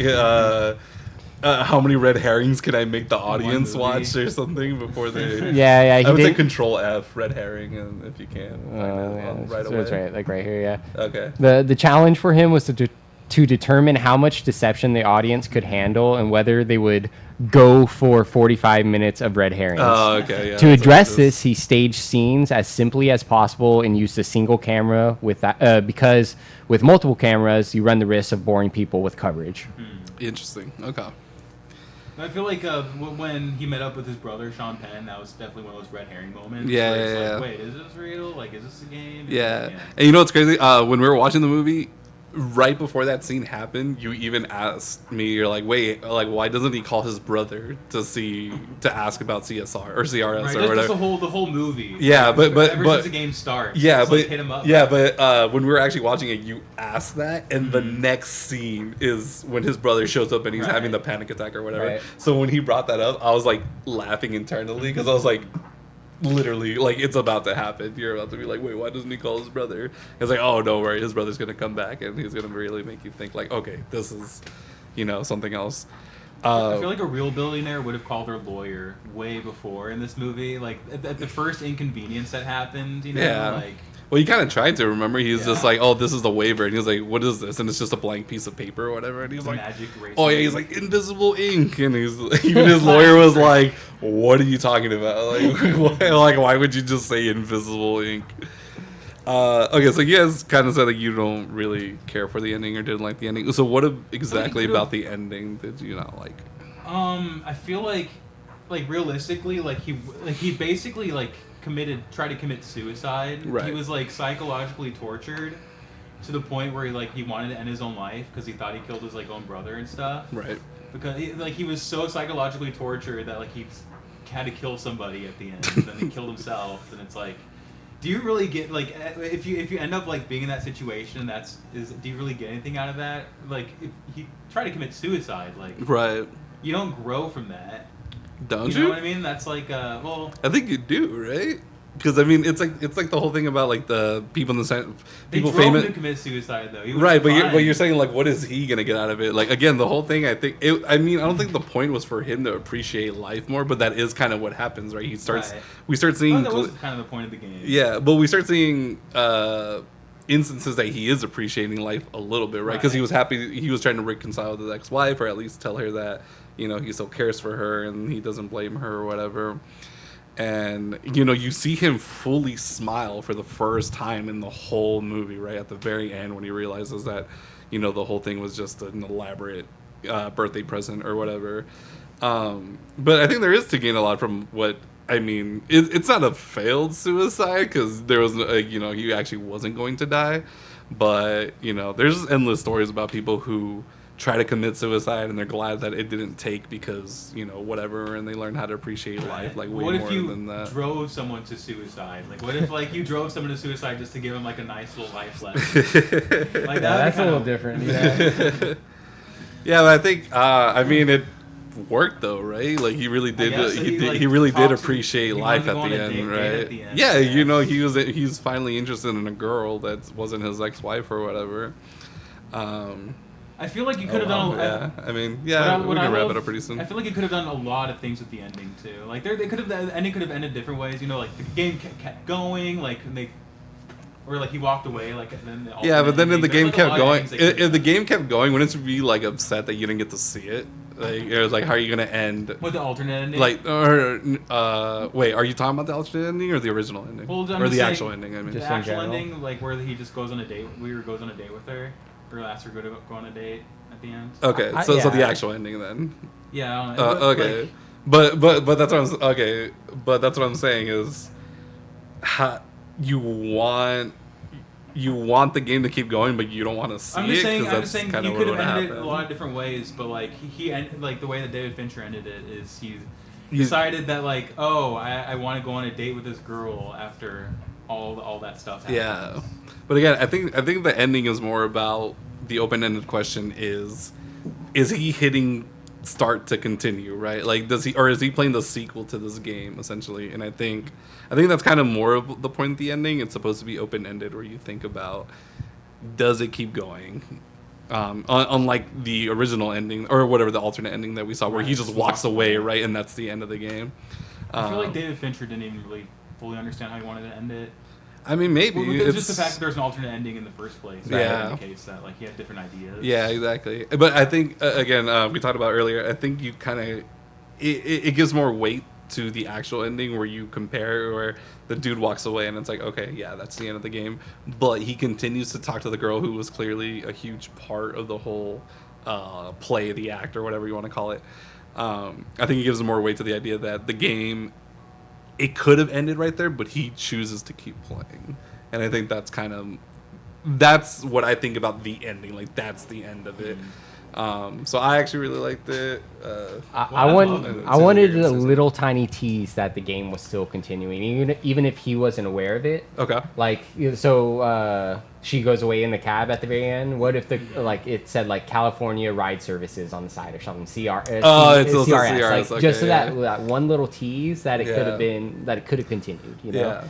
how many red herrings can I make the audience watch or something before they? Yeah. I would say Control F, red herring, and if you can find it right away. That's right, like right here. Yeah. Okay. The challenge for him was to to determine how much deception the audience could handle and whether they would go for 45 minutes of red herrings. Oh, okay. Yeah, To address this, he staged scenes as simply as possible and used a single camera with that, because with multiple cameras, you run the risk of boring people with coverage. Interesting. Okay. I feel like when he met up with his brother Sean Penn, that was definitely one of those red herring moments. Yeah, where it's yeah, like, yeah. wait, is this real? Like, is this a game? Yeah. And you know what's crazy? When we were watching the movie, right before that scene happened, you even asked me, you're like, wait, like, why doesn't he call his brother to ask about CSR or CRS Right, or just whatever? the whole movie. Yeah, Like, but ever since the game starts, yeah, just, but like, hit him up. yeah, but when we were actually watching it, you asked that, and the next scene is when his brother shows up and he's having the panic attack or whatever. Right. So when he brought that up, I was like laughing internally because I was like, literally, like, it's about to happen. You're about to be like, wait, why doesn't he call his brother? It's like, oh, don't worry, his brother's gonna come back and he's gonna really make you think like, okay, this is, something else. I feel like a real billionaire would have called their lawyer way before in this movie. Like at the first inconvenience that happened, Yeah. like. Well, he kind of tried to, remember? He's just Yeah. like, oh, this is the waiver. And he was like, what is this? And it's just a blank piece of paper or whatever. And he's like, Magic erasing. oh, yeah, he's like, invisible ink. And he's even his lawyer was like, what are you talking about? Like, why would you just say invisible ink? Okay, so you guys kind of said that you don't really care for the ending or didn't like the ending. So what exactly about the ending did you not like? I feel like realistically, he basically tried to commit suicide. Right. He was like psychologically tortured to the point where he wanted to end his own life because he thought he killed his own brother and stuff. Right. Because he was so psychologically tortured that he had to kill somebody at the end, and then he killed himself. And it's like, do you really get if you end up being in that situation? Do you really get anything out of that? Like, if he tried to commit suicide, Right. you don't grow from that. Don't You know what I mean? That's well. I think you do, right? Because I mean, it's like the whole thing about the people in the people They drove famous him to commit suicide though. He was right, but fine. you're saying what is he gonna get out of it? Like, again, the whole thing. I don't think the point was for him to appreciate life more, but that is kind of what happens, right? We start seeing. Well, that was kind of the point of the game. Yeah, but we start seeing instances that he is appreciating life a little bit, right? Because he was happy. He was trying to reconcile with his ex-wife, or at least tell her that he still cares for her and he doesn't blame her or whatever. And you see him fully smile for the first time in the whole movie, right at the very end when he realizes that the whole thing was just an elaborate birthday present or whatever. But I think there is to gain a lot from what I mean. It's not a failed suicide because there was he actually wasn't going to die, but there's endless stories about people who try to commit suicide and they're glad that it didn't take because whatever, and they learn how to appreciate life way more than that. What if you drove someone to suicide? What if you drove someone to suicide just to give them a nice little life lesson? That's a little different. Yeah. Yeah, but I think I mean it worked though, right? He really did. He really did appreciate life at the end, right? Yeah, he's finally interested in a girl that wasn't his ex-wife or whatever. I feel like you could have done. Yeah, I mean, we can wrap it up pretty soon. I feel like you could have done a lot of things with the ending too. The ending could have ended different ways. The game kept going. Or he walked away. Yeah, but then if the game kept going, if the game kept going, wouldn't you be upset that you didn't get to see it? It was how are you gonna end? With the alternate ending. Wait, are you talking about the alternate ending or the original ending? Well, or the actual ending? I mean, the actual ending, where he just goes on a date. Goes on a date with her. Or asks her to go on a date at the end. Okay, so the actual ending then. Yeah. I don't know. Okay, but that's what I'm saying is, you want the game to keep going, but you don't want to see it because that's kind of you what could would have ended happen. it a lot of different ways, but the way that David Fincher ended it is he decided that I want to go on a date with this girl after all that stuff happens. Yeah. But again, I think the ending is more about the open-ended question is he hitting start to continue, right? Is he playing the sequel to this game essentially? And I think that's kind of more of the point of the ending. It's supposed to be open-ended where you think about, does it keep going? Unlike the original ending or whatever the alternate ending that we saw where he just walks away, right? And that's the end of the game. I feel like David Fincher didn't even really fully understand how he wanted to end it. I mean, maybe Well, it's just the fact that there's an alternate ending in the first place. Yeah. Indicates that like he had different ideas. Yeah, exactly. But I think again, we talked about earlier. I think you kind of it gives more weight to the actual ending where you compare where the dude walks away and it's like, okay, yeah, that's the end of the game. But he continues to talk to the girl who was clearly a huge part of the whole play, the act, or whatever you want to call it. I think it gives more weight to the idea that the game, it could have ended right there, but he chooses to keep playing. And I think that's what I think about the ending. Like, that's the end of it. So I actually really liked it. I wanted a little tiny tease that the game was still continuing, even if he wasn't aware of it. Okay. Like, so she goes away in the cab at the very end. What if it said like California Ride Services on the side or something? It's also CRS. Like, okay, just so yeah. that one little tease that it could have been, that it could have continued. You know. Yeah.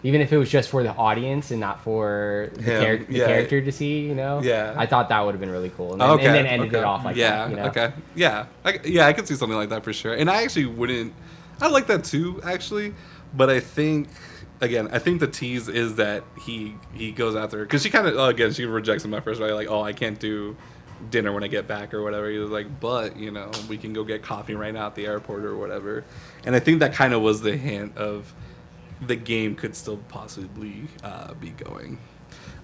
Even if it was just for the audience and not for the character to see, you know? Yeah. I thought that would have been really cool. And then ended it off like that, you know? Okay. Yeah. I could see something like that for sure. And I actually wouldn't... I like that too, actually. But I think... Again, I think the tease is that he goes after her. Because she kind of... again, she rejects him at first, right? Like, oh, I can't do dinner when I get back or whatever. He was like, but, you know, we can go get coffee right now at the airport or whatever. And I think that kind of was the hint of... the game could still possibly be going.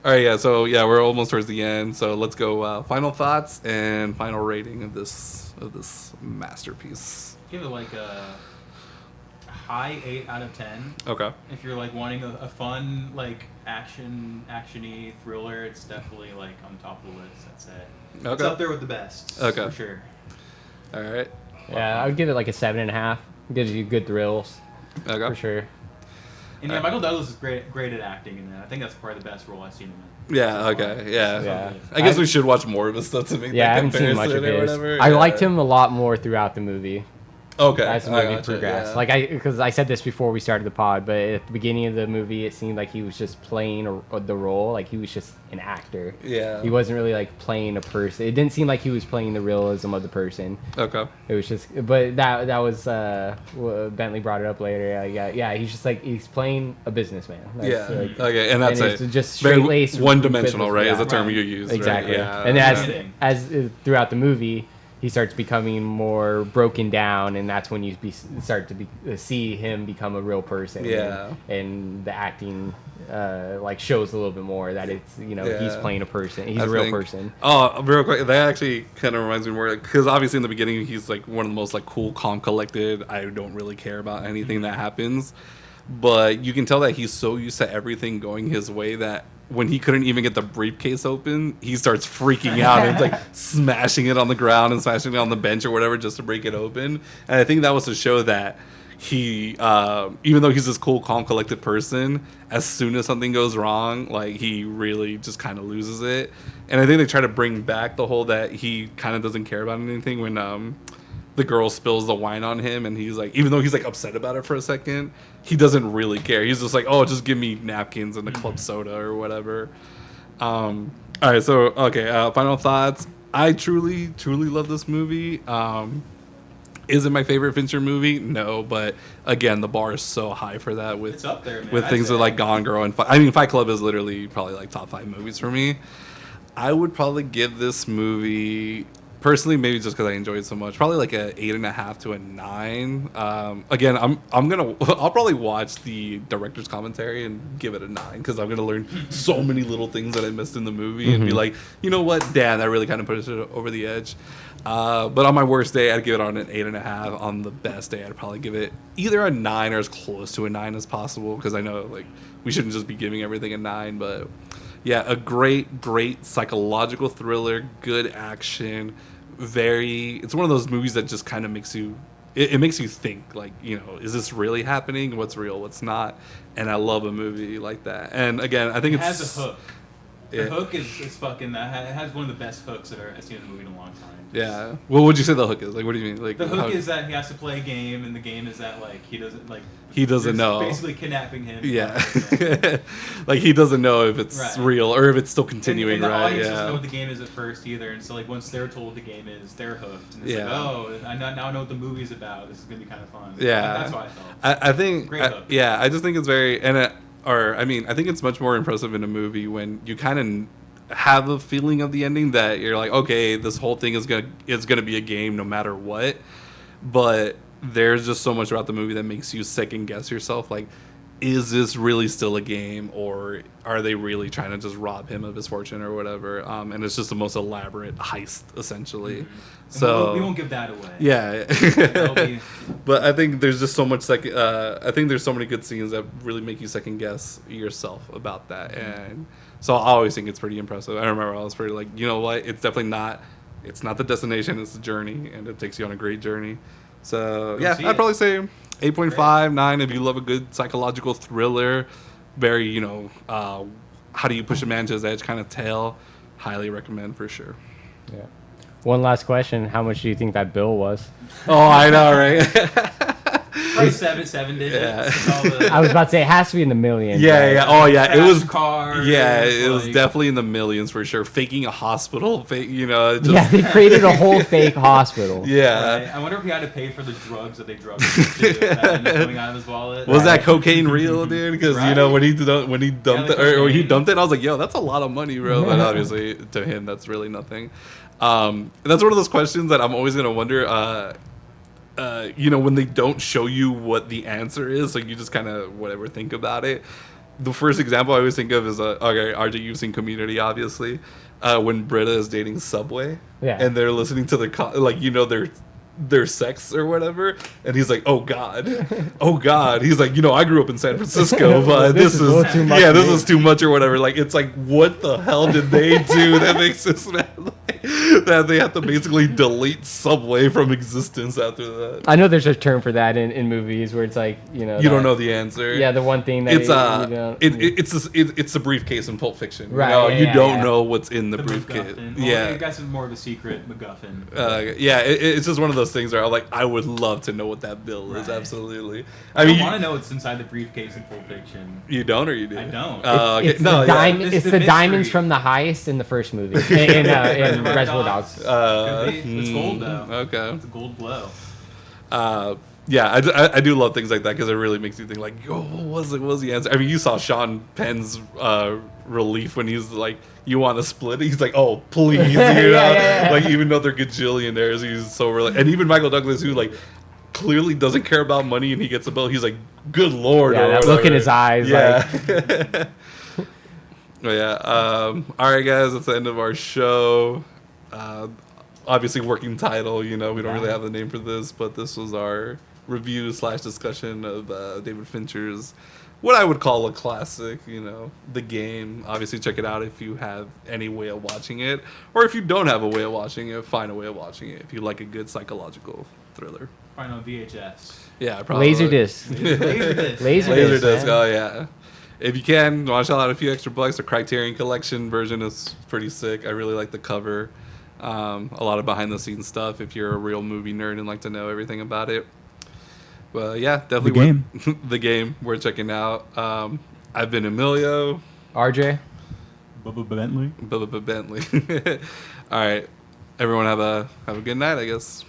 All right, so we're almost towards the end. So let's go final thoughts and final rating of this masterpiece. Give it like a high 8 out of 10. Okay. If you're like wanting a fun like actiony thriller, it's definitely like on top of the list. I'd say it's up there with the best. Okay, for sure. All right. Yeah, I would give it like a 7.5. Gives you good thrills. Okay. For sure. And yeah, Michael Douglas is great at acting in that. I think that's probably the best role I've seen him in. Yeah, okay, yeah. Yeah. I guess we should watch more of his stuff to make I that haven't seen much comparison of or his. whatever. I liked him a lot more throughout the movie. Okay. As the movie progressed. Like, because I said this before we started the pod, but at the beginning of the movie, it seemed like he was just playing the role. Like, he was just an actor. Yeah. He wasn't really, like, playing a person. It didn't seem like he was playing the realism of the person. Okay. It was just, but that was, Bentley brought it up later. Yeah, he's just, like, he's playing a businessman. That's, like, okay, and that's it's it. just straight-laced. One-dimensional, right, is the Yeah. term you use. Exactly. Right? Yeah. And as throughout the movie, he starts becoming more broken down, and that's when you start to see him become a real person. Yeah. And the acting like shows a little bit more that it's, you know, he's playing a person. He's a real person. Oh, real quick, that actually kind of reminds me more, because obviously in the beginning he's like one of the most like cool, calm, collected. I don't really care about anything that happens, but you can tell that he's so used to everything going his way that when he couldn't even get the briefcase open, he starts freaking out and like smashing it on the ground and smashing it on the bench or whatever just to break it open. And I think that was to show that he, even though he's this cool, calm, collected person, as soon as something goes wrong, like, he really just kind of loses it. And I think they try to bring back the whole that he kind of doesn't care about anything when the girl spills the wine on him, and he's like, even though he's like upset about it for a second, he doesn't really care. He's just like, oh, just give me napkins and the club soda or whatever. All right, so okay, final thoughts. I truly love this movie. Is it my favorite Fincher movie? No, but again, the bar is so high for that with It's up there, man. with things like Gone Girl and Fight Club is literally probably like top 5 movies for me. I would probably give this movie, personally, maybe just because I enjoy it so much, probably like a 8.5 to a 9. Again, I'll probably watch the director's commentary and give it a 9 because I'm gonna learn so many little things that I missed in the movie and be like, you know what, damn, that really kind of pushed it over the edge. But on my worst day, I'd give it on an 8.5. On the best day, I'd probably give it either a 9 or as close to a 9 as possible because I know like we shouldn't just be giving everything a 9, but. Yeah, a great psychological thriller, good action, it's one of those movies that just kind of makes you, it makes you think, like, you know, is this really happening? What's real? What's not? And I love a movie like that. And again, I think it has a hook. The Yeah. hook is fucking, it has one of the best hooks that I've seen in a movie in a long time. Yeah. Well, what'd you say the hook is? Like, what do you mean? Like The hook is that he has to play a game, and the game is that, like, he doesn't they're know. Basically kidnapping him. Yeah. Like, he doesn't know if it's real or if it's still continuing, and the right? audience doesn't know what the game is at first either, and so, like, once they're told the game is, they're hooked. And it's like, oh, I now know what the movie's about. This is going to be kind of fun. Yeah. That's how I felt. I think, Great hook. I just think it's very, and or I mean, I think it's much more impressive in a movie when you kind of have a feeling of the ending that you're like, okay, this whole thing is gonna be a game no matter what. But there's just so much about the movie that makes you second guess yourself, like, is this really still a game, or are they really trying to just rob him of his fortune or whatever? And it's just the most elaborate heist, essentially. Mm-hmm. So we won't give that away. Yeah, Be... but I think there's just so much I think there's so many good scenes that really make you second guess yourself about that, and so I always think it's pretty impressive. I remember I was pretty like, you know what? It's definitely not. It's not the destination. It's the journey, and it takes you on a great journey. So yeah, I'd probably say 8.5, 9 if you love a good psychological thriller. Very, how do you push a man to his edge kind of tale. Highly recommend for sure. Yeah. One last question: how much do you think that bill was? Oh, I know, right? Probably seven digits. Yeah. I was about to say it has to be in the millions. Yeah, right? yeah. Oh, yeah. It was cars. Yeah, it was like... definitely in the millions for sure. Faking a hospital, just... Yeah, they created a whole fake hospital. Yeah. Right. I wonder if he had to pay for the drugs that they drugged him to coming out of his wallet. Was that cocaine real, dude? Because when he dumped it, or he dumped it, I was like, yo, that's a lot of money, bro. But obviously, to him, that's really nothing. That's one of those questions that I'm always gonna wonder. When they don't show you what the answer is, like you just kind of whatever think about it. The first example I always think of is okay, RJ, you've seen Community, obviously. When Britta is dating Subway, and they're listening to their sex or whatever, and he's like, oh god. He's like, I grew up in San Francisco, but this is too much. Yeah, this is too much or whatever. Like, it's like, what the hell did they do that makes this that they have to basically delete Subway from existence after that? I know there's a term for that in movies where it's like, you don't know the answer. Yeah, the one thing that it's a briefcase in Pulp Fiction. Right. You don't know what's in the briefcase. MacGuffin. Yeah, I guess it's more of a secret MacGuffin. It's just one of those things where I'm like, I would love to know what that bill is. Absolutely. I mean, want to know what's inside the briefcase in Pulp Fiction. You don't, or you do? I don't. It's the diamonds from the heist in the first movie in Reservoir Dogs. It's gold though. Okay. It's a gold blow. I do love things like that because it really makes you think like, yo, what was the answer? I mean, you saw Sean Penn's relief when he's like, you want to split it? He's like, oh, please, like, even though they're gajillionaires, he's so really, and even Michael Douglas, who like clearly doesn't care about money, and he gets a bill, he's like, good lord. Yeah, that look in his eyes. Yeah. Like. But yeah. All right, guys, that's the end of our show. Obviously, working title. We don't really have the name for this, but this was our review / discussion of David Fincher's, what I would call a classic. The Game. Obviously, check it out if you have any way of watching it, or if you don't have a way of watching it, find a way of watching it. If you like a good psychological thriller. Find on VHS. Yeah, probably. Laserdisc. Laserdisc. Oh yeah. If you can, want to shout out a few extra bucks. The Criterion Collection version is pretty sick. I really like the cover. A lot of behind the scenes stuff if you're a real movie nerd and like to know everything about it. Well, yeah, definitely. The Game. The Game. We're checking out. I've been Emilio. RJ. Bubba Bentley. All right. Everyone have a good night, I guess.